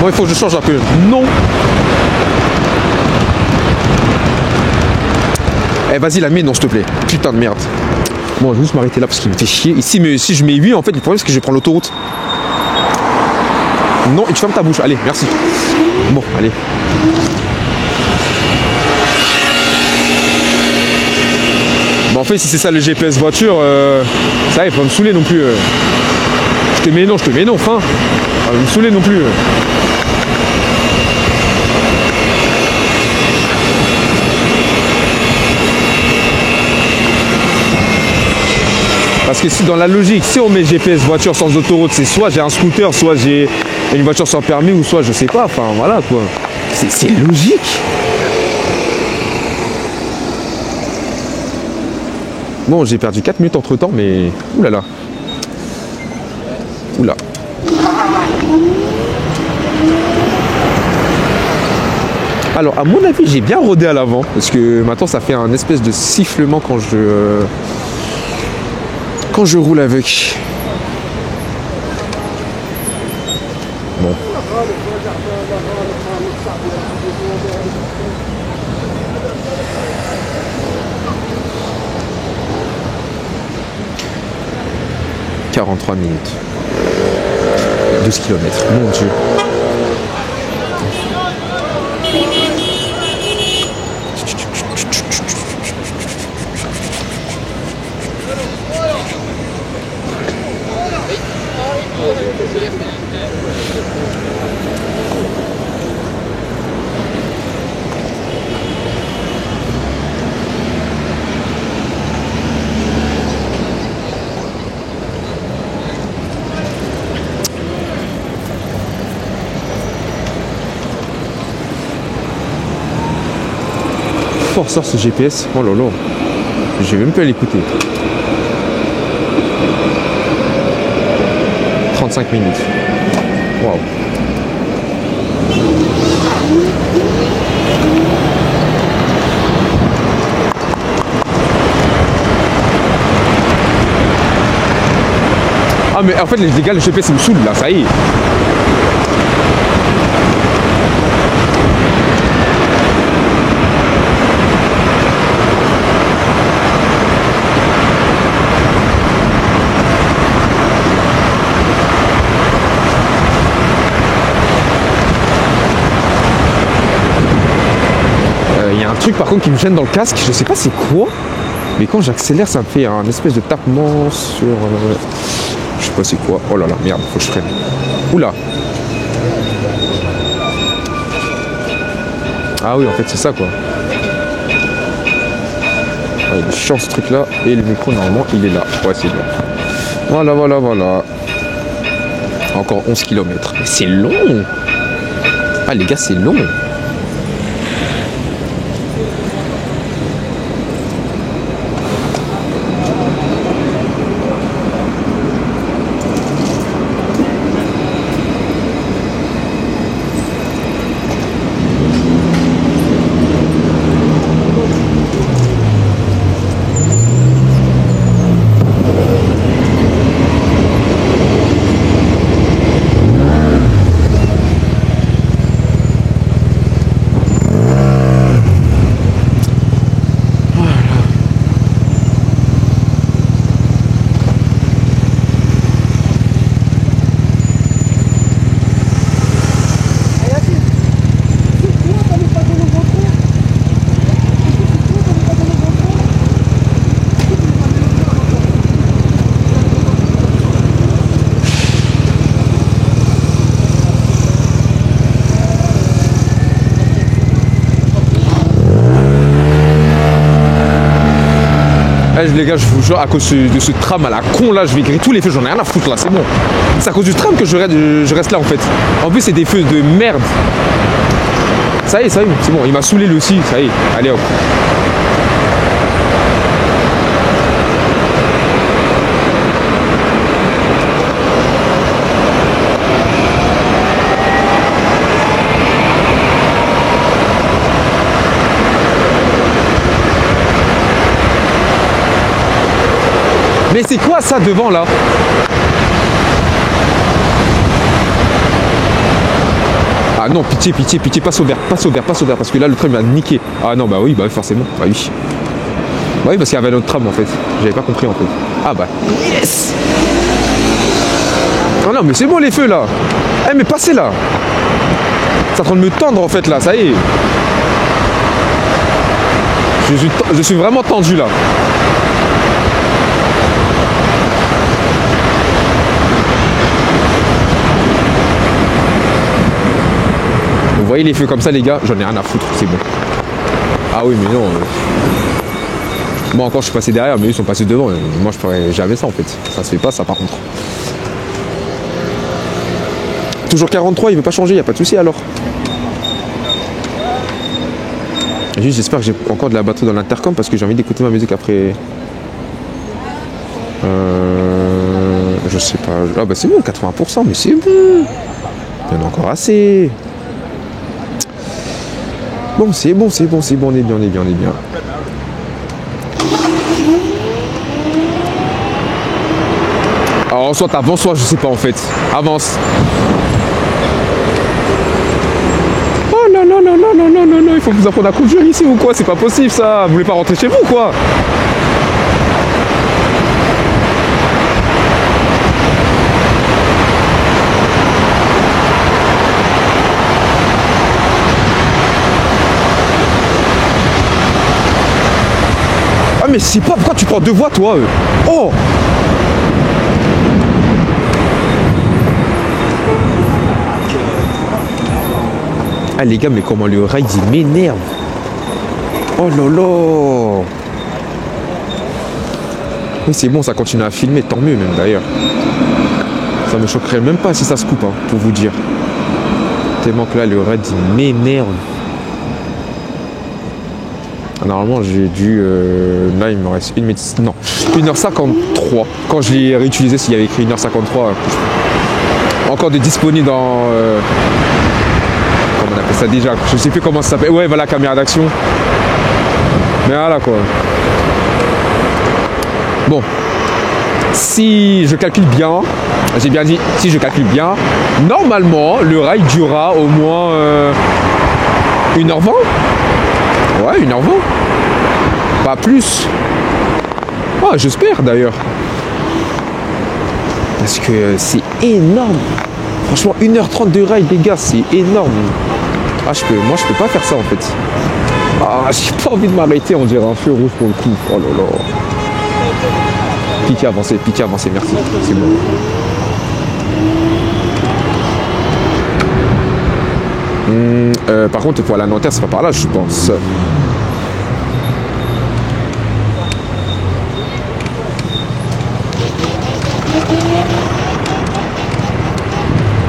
Bon, il faut que je change un peu. Non. Eh, vas-y, la mienne, non, s'il te plaît. Putain de merde. Bon, je vais juste m'arrêter là parce qu'il me fait chier. Ici, mais si je mets 8, en fait, le problème, c'est que je vais prendre l'autoroute. Non, et tu fermes ta bouche. Allez, merci. Bon, allez. Bon, en fait, si c'est ça le GPS voiture, ça, il faut pas me saouler non plus. Je te mets non, fin. Pas me saouler non plus. Parce que si dans la logique, si on met GPS voiture sans autoroute, c'est soit j'ai un scooter, soit j'ai une voiture sans permis, ou soit je sais pas, enfin voilà quoi. C'est logique. Bon, j'ai perdu 4 minutes entre temps, mais. Oulala. Oula. Alors, à mon avis, j'ai bien rodé à l'avant. Parce que maintenant, ça fait un espèce de sifflement quand je roule avec. Bon. « 43 minutes. 12 km. Mon Dieu. Forceur ce GPS, oh là là, j'ai même pas à l'écouter. 35 minutes. Waouh. Ah mais en fait les gars, le GPS me saoule là, ça y est. Truc par contre qui me gêne dans le casque, je sais pas c'est quoi, mais quand j'accélère ça me fait un espèce de tapement sur... je sais pas c'est quoi, oh là là, merde, faut que je freine. Oula. Ah oui en fait c'est ça quoi. Ah, il est chiant ce truc là, et le micro normalement il est là, ouais c'est bon. Voilà. Encore 11 km, mais c'est long. Ah les gars c'est long. Les gars, je vous jure, à cause de ce tram à la con là, je vais griller tous les feux, j'en ai rien à foutre là, c'est bon. C'est à cause du tram que je reste là en fait. En plus, c'est des feux de merde. Ça y est, c'est bon. Il m'a saoulé lui aussi. Ça y est, allez hop. Mais c'est quoi ça devant là? Ah non, pitié, passe au vert, parce que là le tram m'a niqué. Ah non, bah oui, forcément, bah oui. Bah oui, parce qu'il y avait un autre tram en fait. J'avais pas compris en fait. Ah bah, yes. Ah non, mais c'est bon les feux là. Eh mais passez là. C'est en train de me tendre en fait là, ça y est. Je suis vraiment tendu là. Vous voyez les feux comme ça les gars, j'en ai rien à foutre, c'est bon. Ah oui mais non. Moi encore je suis passé derrière mais eux ils sont passés devant. Moi je pourrais jamais ça en fait. Ça se fait pas ça par contre. Toujours 43, il veut pas changer, il n'y a pas de souci alors. Juste j'espère que j'ai encore de la batterie dans l'intercom parce que j'ai envie d'écouter ma musique après. Je sais pas. Ah bah c'est bon, 80%, mais c'est bon. Il y en a encore assez. Bon, c'est bon, on est bien. Alors, soit t'avances, soit je sais pas en fait. Avance. Oh là, il faut que vous appreniez à conduire ici ou quoi? C'est pas possible ça. Vous voulez pas rentrer chez vous quoi? Ah mais c'est pas pourquoi tu prends deux voies toi Oh. Ah les gars mais comment le ride il m'énerve. Oh là là. Oui c'est bon ça continue à filmer, tant mieux même d'ailleurs. Ça me choquerait même pas si ça se coupe hein, pour vous dire. Tellement que là le ride il m'énerve. Normalement j'ai dû là il me reste 1h53 quand je l'ai réutilisé s'il y avait écrit 1h53 encore de disponible dans comment on appelle ça déjà, je sais plus comment ça s'appelle, ouais voilà, caméra d'action, mais voilà quoi. Bon, si je calcule bien, j'ai bien dit si je calcule bien, normalement le ride durera au moins 1h20. Ouais, 1h20. Pas plus. Ah, j'espère d'ailleurs. Parce que c'est énorme. Franchement, 1h30 de ride, les gars, c'est énorme. Ah, moi, je peux pas faire ça en fait. Ah, j'ai pas envie de m'arrêter, on dirait un feu rouge pour le coup. Oh là là. Piqué avancé, merci. C'est bon. Par contre, pour aller à Nanterre, c'est pas par là, je pense.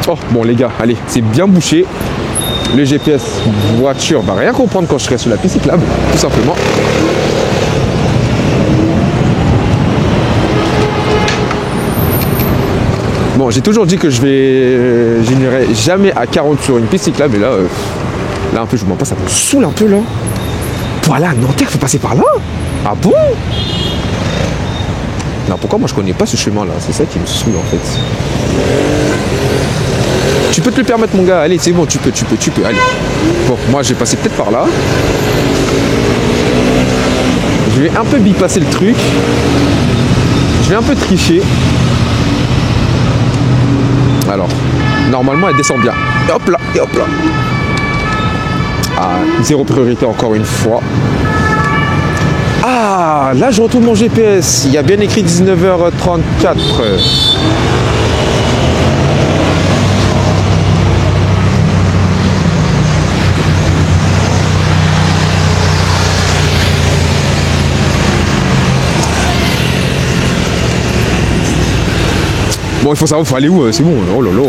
Oh, bon les gars, allez, c'est bien bouché. Le GPS voiture va rien comprendre quand je serai sur la piste cyclable, tout simplement. Bon, j'ai toujours dit que je n'irai jamais à 40 sur une piste cyclable, et là, là un peu, je m'en passe, ça me saoule un peu là. Voilà, Nanterre, faut passer par là. Ah bon? Non, pourquoi moi je connais pas ce chemin là? C'est ça qui me saoule en fait. Tu peux te le permettre mon gars, allez c'est bon, tu peux, allez. Bon, moi je vais passer peut-être par là. Je vais un peu bypasser le truc. Je vais un peu tricher. Alors, normalement elle descend bien. Et hop là, Ah, zéro priorité encore une fois. Ah, là je retrouve mon GPS. Il y a bien écrit 19h34. Bon, il faut savoir, il faut aller où, c'est bon. Oh là là.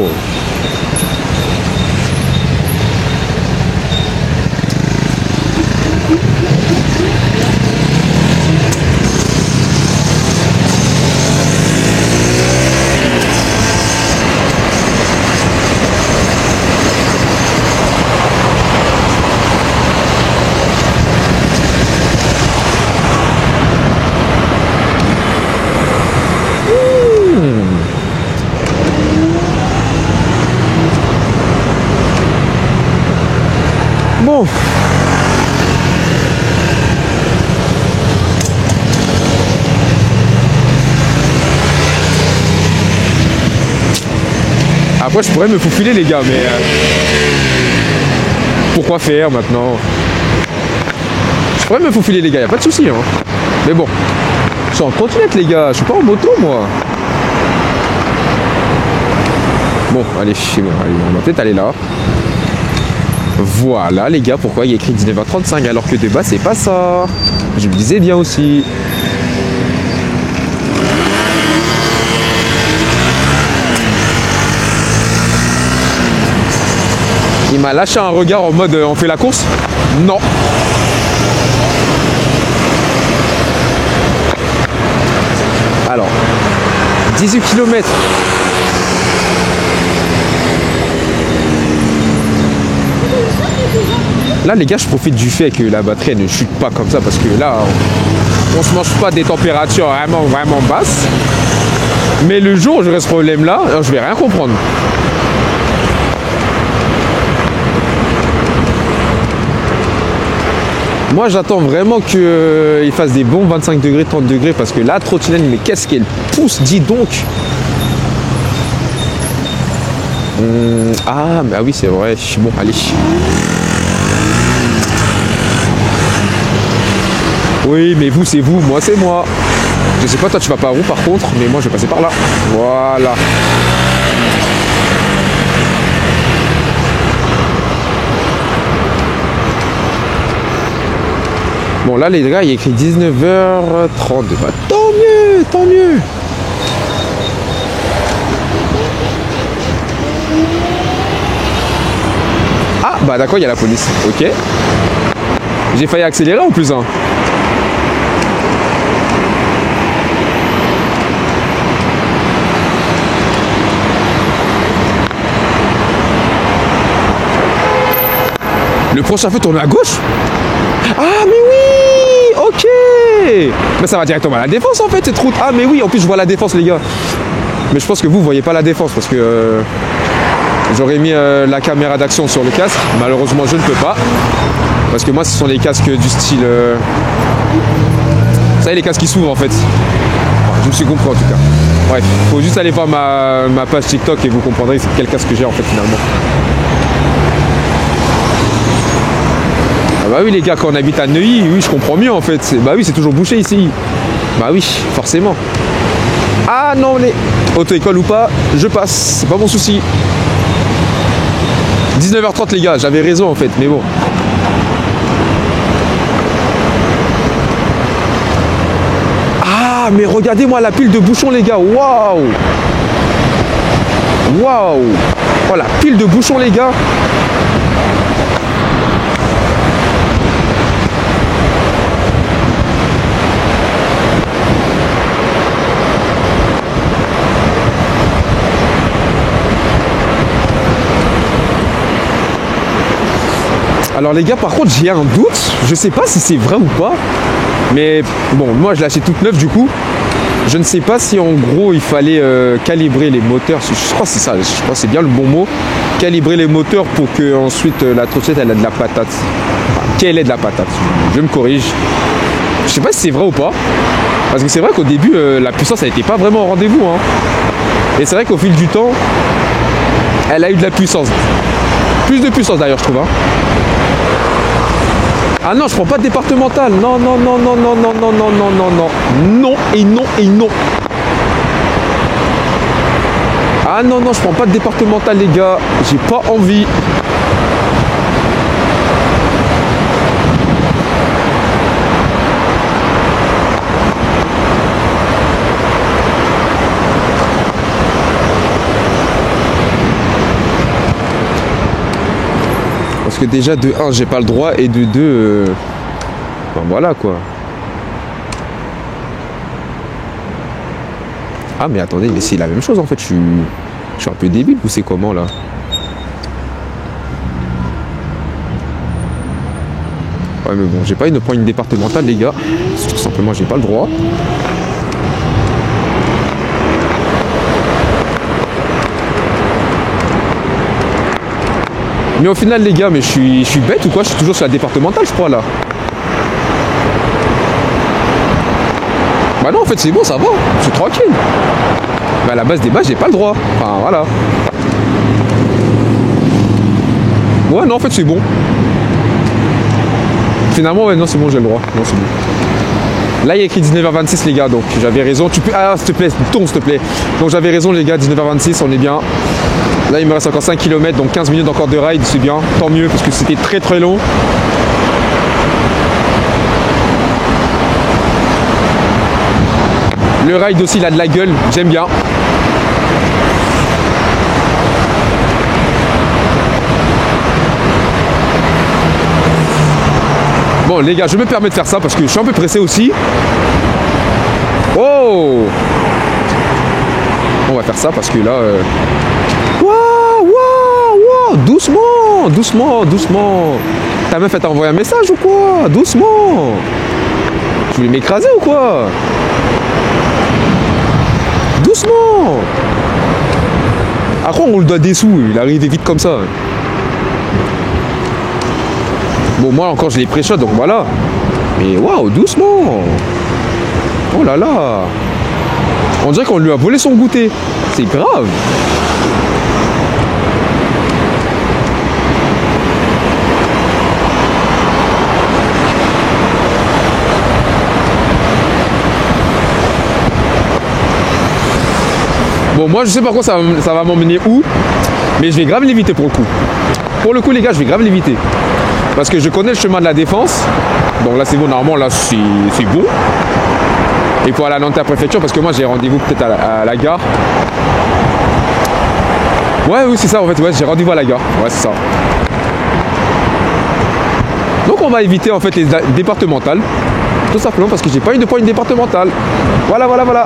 Après, je pourrais me faufiler, les gars, mais pourquoi faire maintenant? Je pourrais me faufiler, les gars, y a pas de souci, hein. Mais bon, je suis en trottinette, les gars, je suis pas en moto, moi. Bon, allez, on va peut-être aller là. Voilà, les gars, pourquoi il y a écrit 19h35 alors que de base, c'est pas ça. Je me disais bien aussi. Il m'a lâché un regard en mode on fait la course? Non. Alors, 18 km. Là, les gars, je profite du fait que la batterie elle ne chute pas comme ça parce que là, on se mange pas des températures vraiment basses. Mais le jour où j'aurai ce problème-là, je vais rien comprendre. Moi, j'attends vraiment qu'il fasse des bons 25 degrés, 30 degrés parce que la trottinette, mais qu'est-ce qu'elle pousse, dis donc. Ah, bah oui, c'est vrai. Bon, allez. Oui, mais vous, c'est vous, moi, c'est moi. Je sais pas, toi, tu vas par où, par contre, mais moi, je vais passer par là. Voilà. Bon, là, les gars, il y a écrit 19h30. Bah, tant mieux, tant mieux. Ah, bah d'accord, il y a la police. Ok. J'ai failli accélérer en plus, hein. Le prochain feu tourne à gauche? Ah mais oui. Ok. Mais ça va directement à la défense en fait cette route. Ah mais oui, en plus je vois la défense les gars. Mais je pense que vous voyez pas la défense parce que j'aurais mis la caméra d'action sur le casque. Malheureusement je ne peux pas. Parce que moi ce sont les casques du style... Vous savez les casques qui s'ouvrent en fait. Je me suis compris en tout cas. Bref, faut juste aller voir ma page TikTok et vous comprendrez quel casque j'ai en fait finalement. Ah bah oui les gars, quand on habite à Neuilly, oui je comprends mieux en fait. Bah oui c'est toujours bouché ici. Bah oui, forcément. Ah non les auto-école ou pas, je passe, c'est pas mon souci. 19h30 les gars, j'avais raison en fait, mais bon. Ah mais regardez-moi la pile de bouchons les gars, waouh. Waouh. Voilà, pile de bouchons les gars. Alors les gars, par contre, j'ai un doute. Je sais pas si c'est vrai ou pas. Mais bon, moi je l'ai acheté toute neuve du coup. Je ne sais pas si en gros il fallait calibrer les moteurs. Je crois que c'est ça, je crois que c'est bien le bon mot. Calibrer les moteurs pour que ensuite la trottinette elle a de la patate. Enfin, qu'elle ait de la patate. Je me corrige. Je sais pas si c'est vrai ou pas. Parce que c'est vrai qu'au début, la puissance elle n'était pas vraiment au rendez-vous. Hein. Et c'est vrai qu'au fil du temps, elle a eu de la puissance. Plus de puissance d'ailleurs je trouve. Hein. Ah non, je prends pas de départemental. Non, non, non, non, non, non, non, non, non, non, non. Non et non et non. Ah non, non, je prends pas de départemental, les gars. J'ai pas envie. Parce que déjà de 1 j'ai pas le droit et de 2 enfin, voilà quoi. Ah mais attendez, mais c'est la même chose en fait, je suis un peu débile ou c'est comment là? Ouais mais bon, j'ai pas envie de prendre une départementale les gars, parce que tout simplement j'ai pas le droit. Mais au final les gars, mais je suis bête ou quoi? Je suis toujours sur la départementale je crois là. Bah non en fait c'est bon, ça va, je suis tranquille. Mais à la base des bases j'ai pas le droit. Enfin voilà. Ouais, non, en fait, c'est bon. Finalement, ouais, non, c'est bon, j'ai le droit. Non, c'est bon. Là, il y a écrit 19h26, les gars, donc j'avais raison. Tu peux... Ah, s'il te plaît, tourne, s'il te plaît. Donc, j'avais raison, les gars, 19h26, on est bien. Là, il me reste encore 5 km, donc 15 minutes encore de ride, c'est bien. Tant mieux, parce que c'était très très long. Le ride aussi, il a de la gueule, j'aime bien. Bon les gars, je me permets de faire ça parce que je suis un peu pressé aussi. Oh! On va faire ça parce que là... Waouh, waouh, waouh! Doucement, doucement, doucement. Ta meuf, elle t'a envoyé un message ou quoi? Doucement. Tu voulais m'écraser ou quoi? Doucement. Après, on le doit des sous. Il est arrivé vite comme ça. Bon, moi encore, je l'ai pré-shot, donc voilà. Mais waouh, doucement. Oh là là. On dirait qu'on lui a volé son goûter. C'est grave. Bon, moi, je sais pas quoi ça va m'emmener où. Mais je vais grave l'éviter pour le coup. Pour le coup, les gars, je vais grave l'éviter. Parce que je connais le chemin de la Défense. Donc là, c'est bon. Normalement, là, c'est bon. Et pour aller à Nanterre-Préfecture, parce que moi, j'ai rendez-vous peut-être à la gare. Ouais, oui, c'est ça, en fait. Ouais, j'ai rendez-vous à la gare. Ouais, c'est ça. Donc, on va éviter, en fait, les départementales. Tout simplement parce que j'ai pas eu de points départementale. Voilà, voilà, voilà.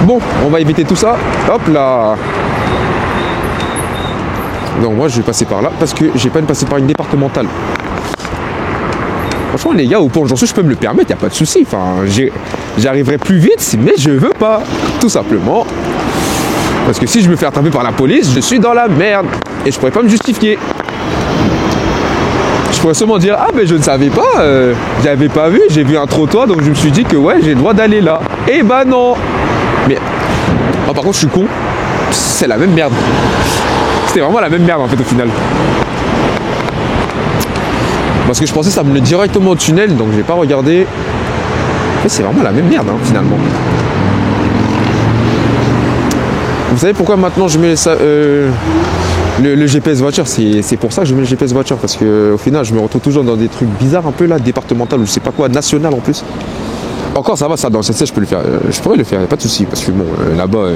Bon, on va éviter tout ça. Hop là. Donc moi je vais passer par là parce que j'ai pas envie de passer par une départementale. Franchement les gars, au point où j'en suis, je peux me le permettre, y a pas de souci. Enfin, j'arriverai plus vite, mais je veux pas. Tout simplement. Parce que si je me fais attraper par la police, je suis dans la merde. Et je pourrais pas me justifier. Je pourrais seulement dire, ah ben je ne savais pas, j'avais pas vu, j'ai vu un trottoir, donc je me suis dit que ouais, j'ai le droit d'aller là. Et bah non. Mais oh, par contre je suis con, c'est la même merde. C'était vraiment la même merde en fait au final. Parce que je pensais que ça menait directement au tunnel, donc j'ai pas regardé. Mais c'est vraiment la même merde hein, finalement. Vous savez pourquoi maintenant je mets ça, le GPS voiture, c'est pour ça que je mets le GPS voiture, parce que au final je me retrouve toujours dans des trucs bizarres un peu là, départemental ou je sais pas quoi, national en plus. Encore ça va, ça dans le CC je peux le faire, je pourrais le faire, y a pas de souci, parce que bon là-bas,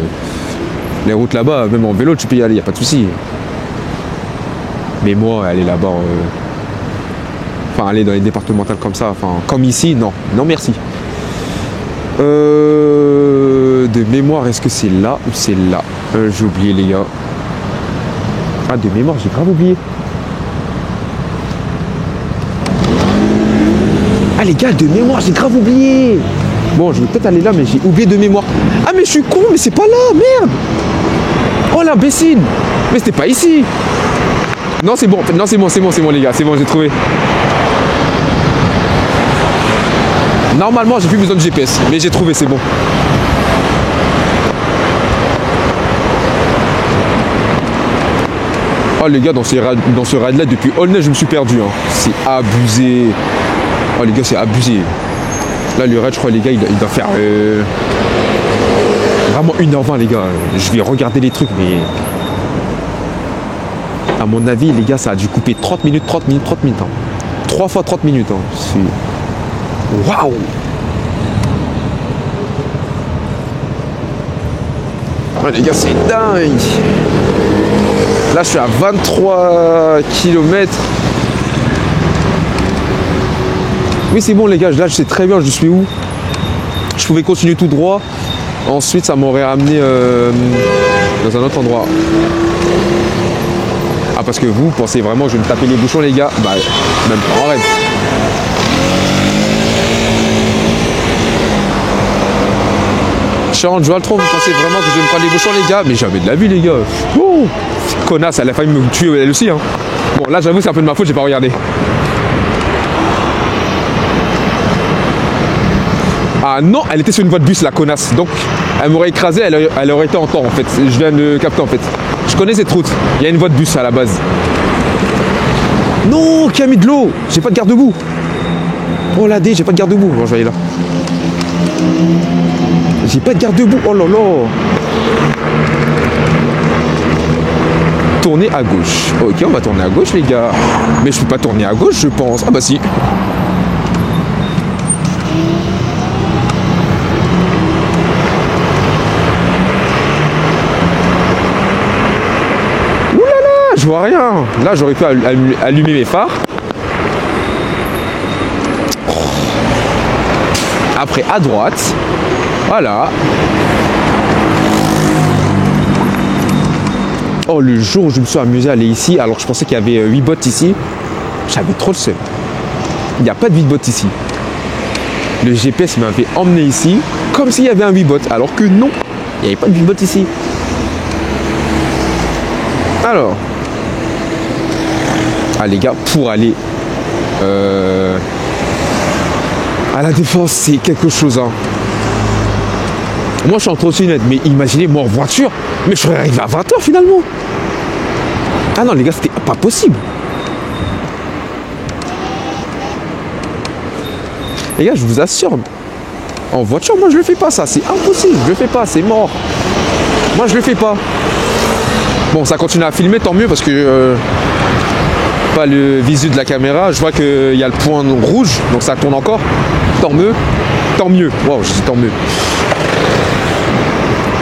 les routes là-bas, même en vélo tu peux y aller, y a pas de souci. Mais moi aller là-bas, enfin aller dans les départementales comme ça, enfin comme ici, non, non merci. De mémoire, est-ce que c'est là ou c'est là? J'ai oublié les gars. Ah de mémoire, j'ai grave oublié. Ah les gars, de mémoire, j'ai grave oublié. Bon, je vais peut-être aller là, mais j'ai oublié de mémoire. Ah mais je suis con, mais c'est pas là, merde. Oh l'imbécile. Mais c'était pas ici. Non c'est bon, non c'est bon, c'est bon, c'est bon les gars, c'est bon, j'ai trouvé. Normalement, j'ai plus besoin de GPS, mais j'ai trouvé, c'est bon. Oh les gars, dans ce ride là, depuis Aulnay, je me suis perdu. Hein. C'est abusé. Oh les gars, c'est abusé. Là, le ride, je crois, les gars, il doit faire vraiment 1h20, les gars. Je vais regarder les trucs, mais à mon avis, les gars, ça a dû couper 30 minutes, 30 minutes, 30 minutes. Hein. 3 fois 30 minutes. Hein. C'est... Waouh! Ouais, les gars, c'est dingue! Là, je suis à 23 km. Oui, c'est bon, les gars. Là, je sais très bien, je suis où. Je pouvais continuer tout droit. Ensuite, ça m'aurait amené dans un autre endroit. Ah, parce que vous pensez vraiment que je vais me taper les bouchons, les gars? Bah, même pas en rêve. Charles, je vois le trop, vous pensez vraiment que je vais me prendre les bouchons, les gars? Mais jamais de la vie, les gars. Oh, connasse, elle a failli me tuer elle aussi. Hein. Bon, là, j'avoue, c'est un peu de ma faute, j'ai pas regardé. Ah non, elle était sur une voie de bus, la connasse. Donc, elle m'aurait écrasé, elle aurait été en temps, en fait. Je viens de capter, en fait. Je connais cette route. Il y a une voie de bus à la base. Non, qui a mis de l'eau? J'ai pas de garde-boue. Oh la dé, j'ai pas de garde-boue. Bon, je vais aller là. J'ai pas de garde-boue. Oh là là. Tourner à gauche. Ok, on va tourner à gauche, les gars. Mais je peux pas tourner à gauche, je pense. Ah bah si. Je vois rien. Là, j'aurais pu allumer mes phares. Après, à droite. Voilà. Oh, le jour où je me suis amusé à aller ici, alors que je pensais qu'il y avait 8 bots ici, j'avais trop le seum. Il n'y a pas de 8 bots ici. Le GPS m'avait emmené ici comme s'il y avait un 8 bot, alors que non, il n'y avait pas de 8 bots ici. Alors. Ah les gars, pour aller à la défense, c'est quelque chose. Hein. Moi, je suis en trottinette, mais imaginez, moi en voiture, mais je serais arrivé à 20h finalement. Ah non, les gars, c'était pas possible. Les gars, je vous assure, en voiture, moi, je le fais pas, ça. C'est impossible, je le fais pas, c'est mort. Moi, je le fais pas. Bon, ça continue à filmer, tant mieux, parce que... pas le visu de la caméra, je vois qu'il y a le point rouge, donc ça tourne encore. Tant mieux. Tant mieux. Wow, je dis tant mieux.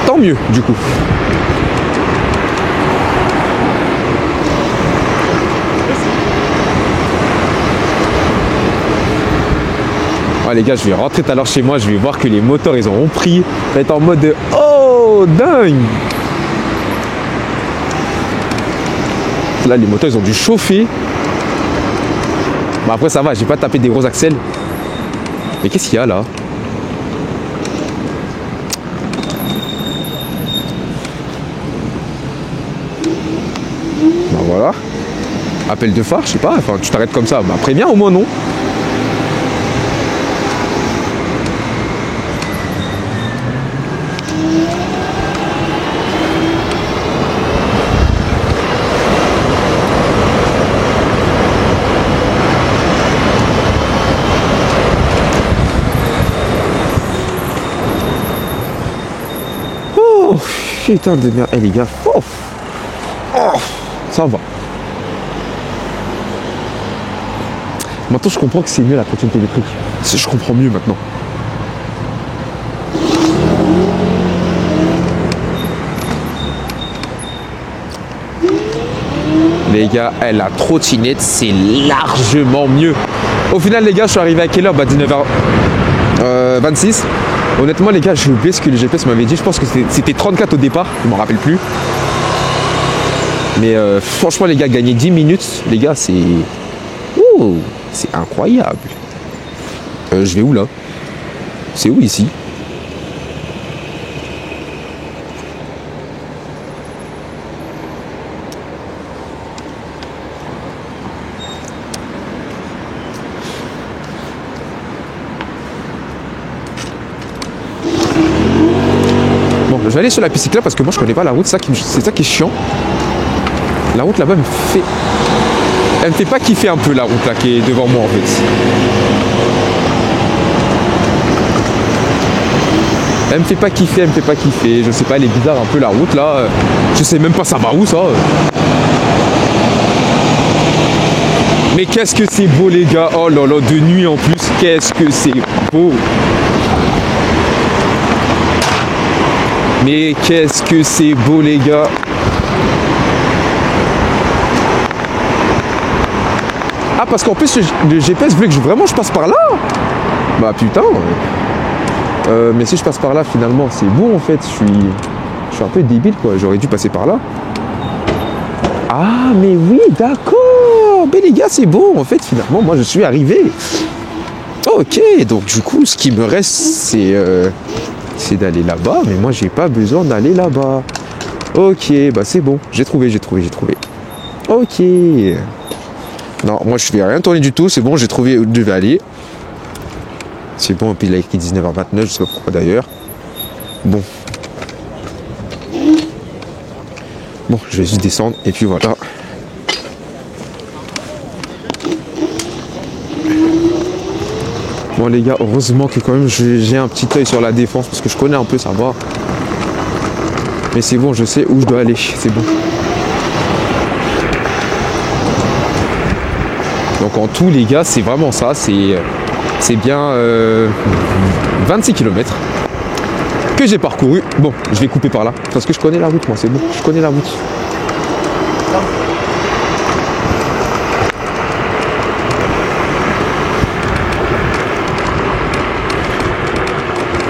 Tant mieux, du coup. Ouais, les gars, je vais rentrer tout à l'heure chez moi, je vais voir que les moteurs, ils auront pris. Ça va être en mode de... Oh, dingue! Là, les moteurs, ils ont dû chauffer. Bon, après, ça va, j'ai pas tapé des gros axels. Mais qu'est-ce qu'il y a là? Ben voilà. Appel de phare, je sais pas. Enfin, tu t'arrêtes comme ça. Ben, préviens au moins, non? Putain de merde, les gars, oh. Oh. Ça va. Maintenant je comprends que c'est mieux la trottinette électrique. Je comprends mieux maintenant. Les gars, la trottinette c'est largement mieux. Au final les gars, je suis arrivé à quelle heure? Bah 19h26. Honnêtement les gars, j'ai oublié ce que le GPS m'avait dit. Je pense que c'était 34 au départ, je m'en rappelle plus. Mais franchement les gars, gagner 10 minutes, les gars, c'est... Ouh, c'est incroyable. Je vais où là? C'est où ici? Je vais aller sur la piste cyclable parce que moi je connais pas la route, c'est ça qui est chiant. La route là-bas elle me fait pas kiffer un peu la route là qui est devant moi en fait. Elle me fait pas kiffer, je sais pas, elle est bizarre un peu la route là. Je sais même pas ça va où ça. Mais qu'est-ce que c'est beau les gars, oh là là, de nuit en plus, qu'est-ce que c'est beau. Mais qu'est-ce que c'est beau les gars. Ah parce qu'en plus le GPS voulait que vraiment je passe par là. Bah putain. Mais si je passe par là finalement c'est bon en fait. Je suis un peu débile quoi. J'aurais dû passer par là. Ah mais oui d'accord. Mais les gars c'est bon en fait finalement moi je suis arrivé. Ok donc du coup ce qui me reste c'est d'aller là-bas, mais moi j'ai pas besoin d'aller là-bas. Ok, bah c'est bon, j'ai trouvé. Ok. Non, moi je vais rien tourner du tout, c'est bon, j'ai trouvé où je devais aller. C'est bon, et puis il a écrit 19h29, je sais pas pourquoi d'ailleurs. Bon. Bon, je vais juste descendre, et puis voilà. Bon les gars, heureusement que quand même j'ai un petit œil sur la défense, parce que je connais un peu, ça va. Mais c'est bon, je sais où je dois aller, c'est bon. Donc en tout les gars, c'est vraiment ça, c'est bien 26 km que j'ai parcouru. Bon, je vais couper par là, parce que je connais la route moi, c'est bon, je connais la route.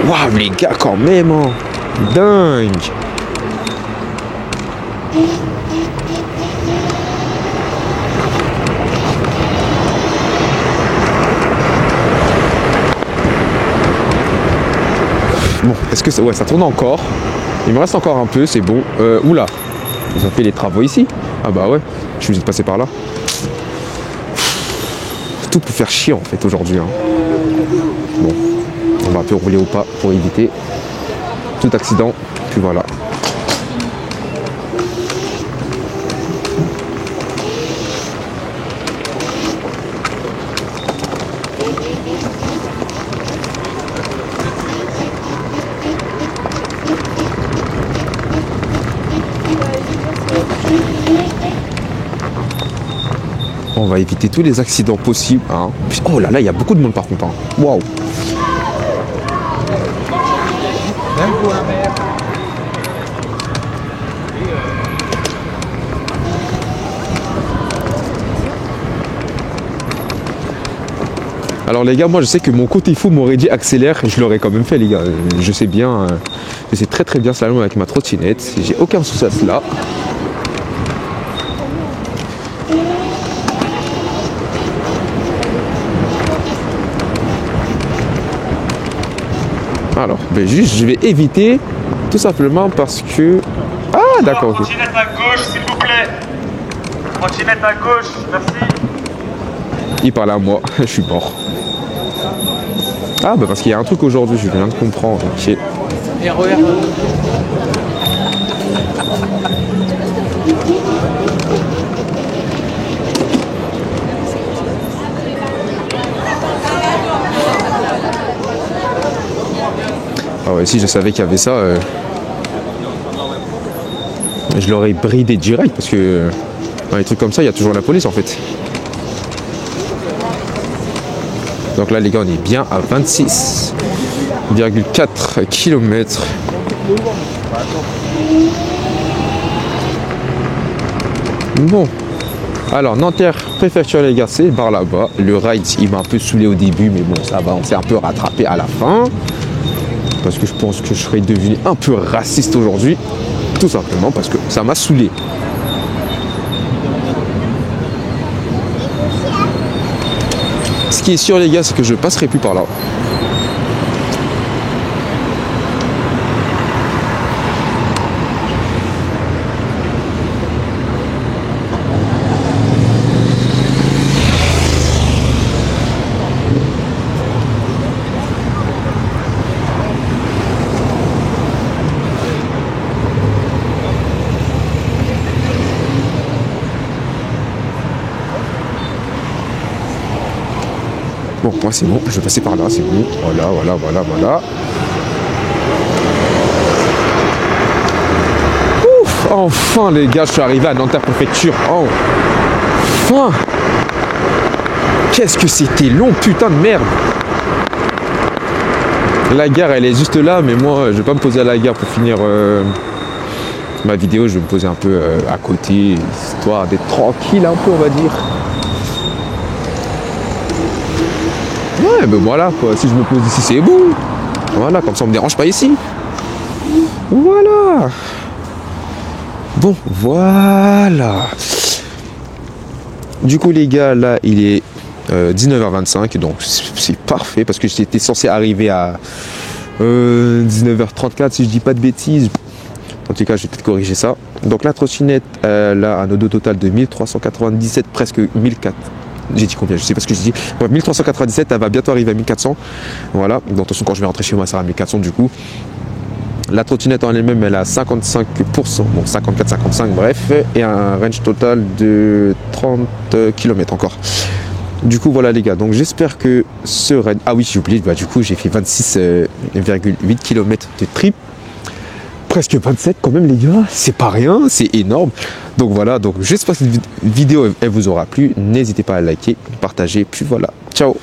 Waouh les gars quand même hein. Dingue. Bon, est-ce que ça... Ouais, ça tourne encore. Il me reste encore un peu, c'est bon. Oula, ils ont fait les travaux ici. Ah bah ouais, je suis obligé de passer par là. Tout peut faire chier en fait aujourd'hui. Hein. Bon, on va un peu rouler au pas pour éviter tout accident. Puis voilà. On va éviter tous les accidents possibles. Hein. Oh là là, il y a beaucoup de monde par contre. Hein. Waouh. Alors les gars, moi je sais que mon côté fou m'aurait dit accélère et je l'aurais quand même fait les gars. Je sais bien, je sais très bien slalom avec ma trottinette. J'ai aucun souci à cela. Alors, ben juste je vais éviter tout simplement parce que... Ah d'accord. Okay. Trottinette à gauche s'il vous plaît. Trottinette à gauche, merci. Il parle à moi, je suis mort. Ah bah parce qu'il y a un truc aujourd'hui, je viens de comprendre. Okay. Et regarde. Ah ouais, si je savais qu'il y avait ça, je l'aurais bridé direct parce que dans les trucs comme ça, il y a toujours la police en fait. Donc là les gars, on est bien à 26,4 km. Bon. Alors Nanterre préfecture les gars, c'est par là-bas. Le ride il m'a un peu saoulé au début, mais bon ça va, on s'est un peu rattrapé à la fin. Parce que je pense que je serais devenu un peu raciste aujourd'hui. Tout simplement parce que ça m'a saoulé. Ce qui est sûr les gars, c'est que je passerai plus par là. Bon, moi c'est bon, je vais passer par là, c'est bon. Voilà. Ouf, enfin les gars, je suis arrivé à Nanterre préfecture. Enfin. Qu'est-ce que c'était long, putain de merde. La gare, elle est juste là, mais moi, je vais pas me poser à la gare pour finir ma vidéo. Je vais me poser un peu à côté, histoire d'être tranquille un peu, on va dire. Ouais, ben voilà, quoi. Si je me pose ici, c'est bon. Voilà, comme ça, on me dérange pas ici. Voilà. Bon, voilà. Du coup, les gars, là, il est 19h25, donc c'est parfait, parce que j'étais censé arriver à 19h34, si je dis pas de bêtises. En tout cas, je vais peut-être corriger ça. Donc, la trottinette, là, un odo total de 1397, presque 1400. J'ai dit combien? Je sais pas ce que j'ai dit. Ouais, 1397, elle va bientôt arriver à 1400. Voilà. Donc, de toute façon, quand je vais rentrer chez moi, ça sera à 1400 du coup. La trottinette en elle-même, elle a 55%, bon 54-55, bref, et un range total de 30 km encore. Du coup, voilà les gars, donc j'espère que ce raid... Ah oui, j'ai oublié, bah, du coup, j'ai fait 26,8 km de trip. Presque 27 quand même les gars, c'est pas rien, c'est énorme. Donc voilà, donc j'espère que cette vidéo, elle vous aura plu. N'hésitez pas à liker, partager, puis voilà. Ciao!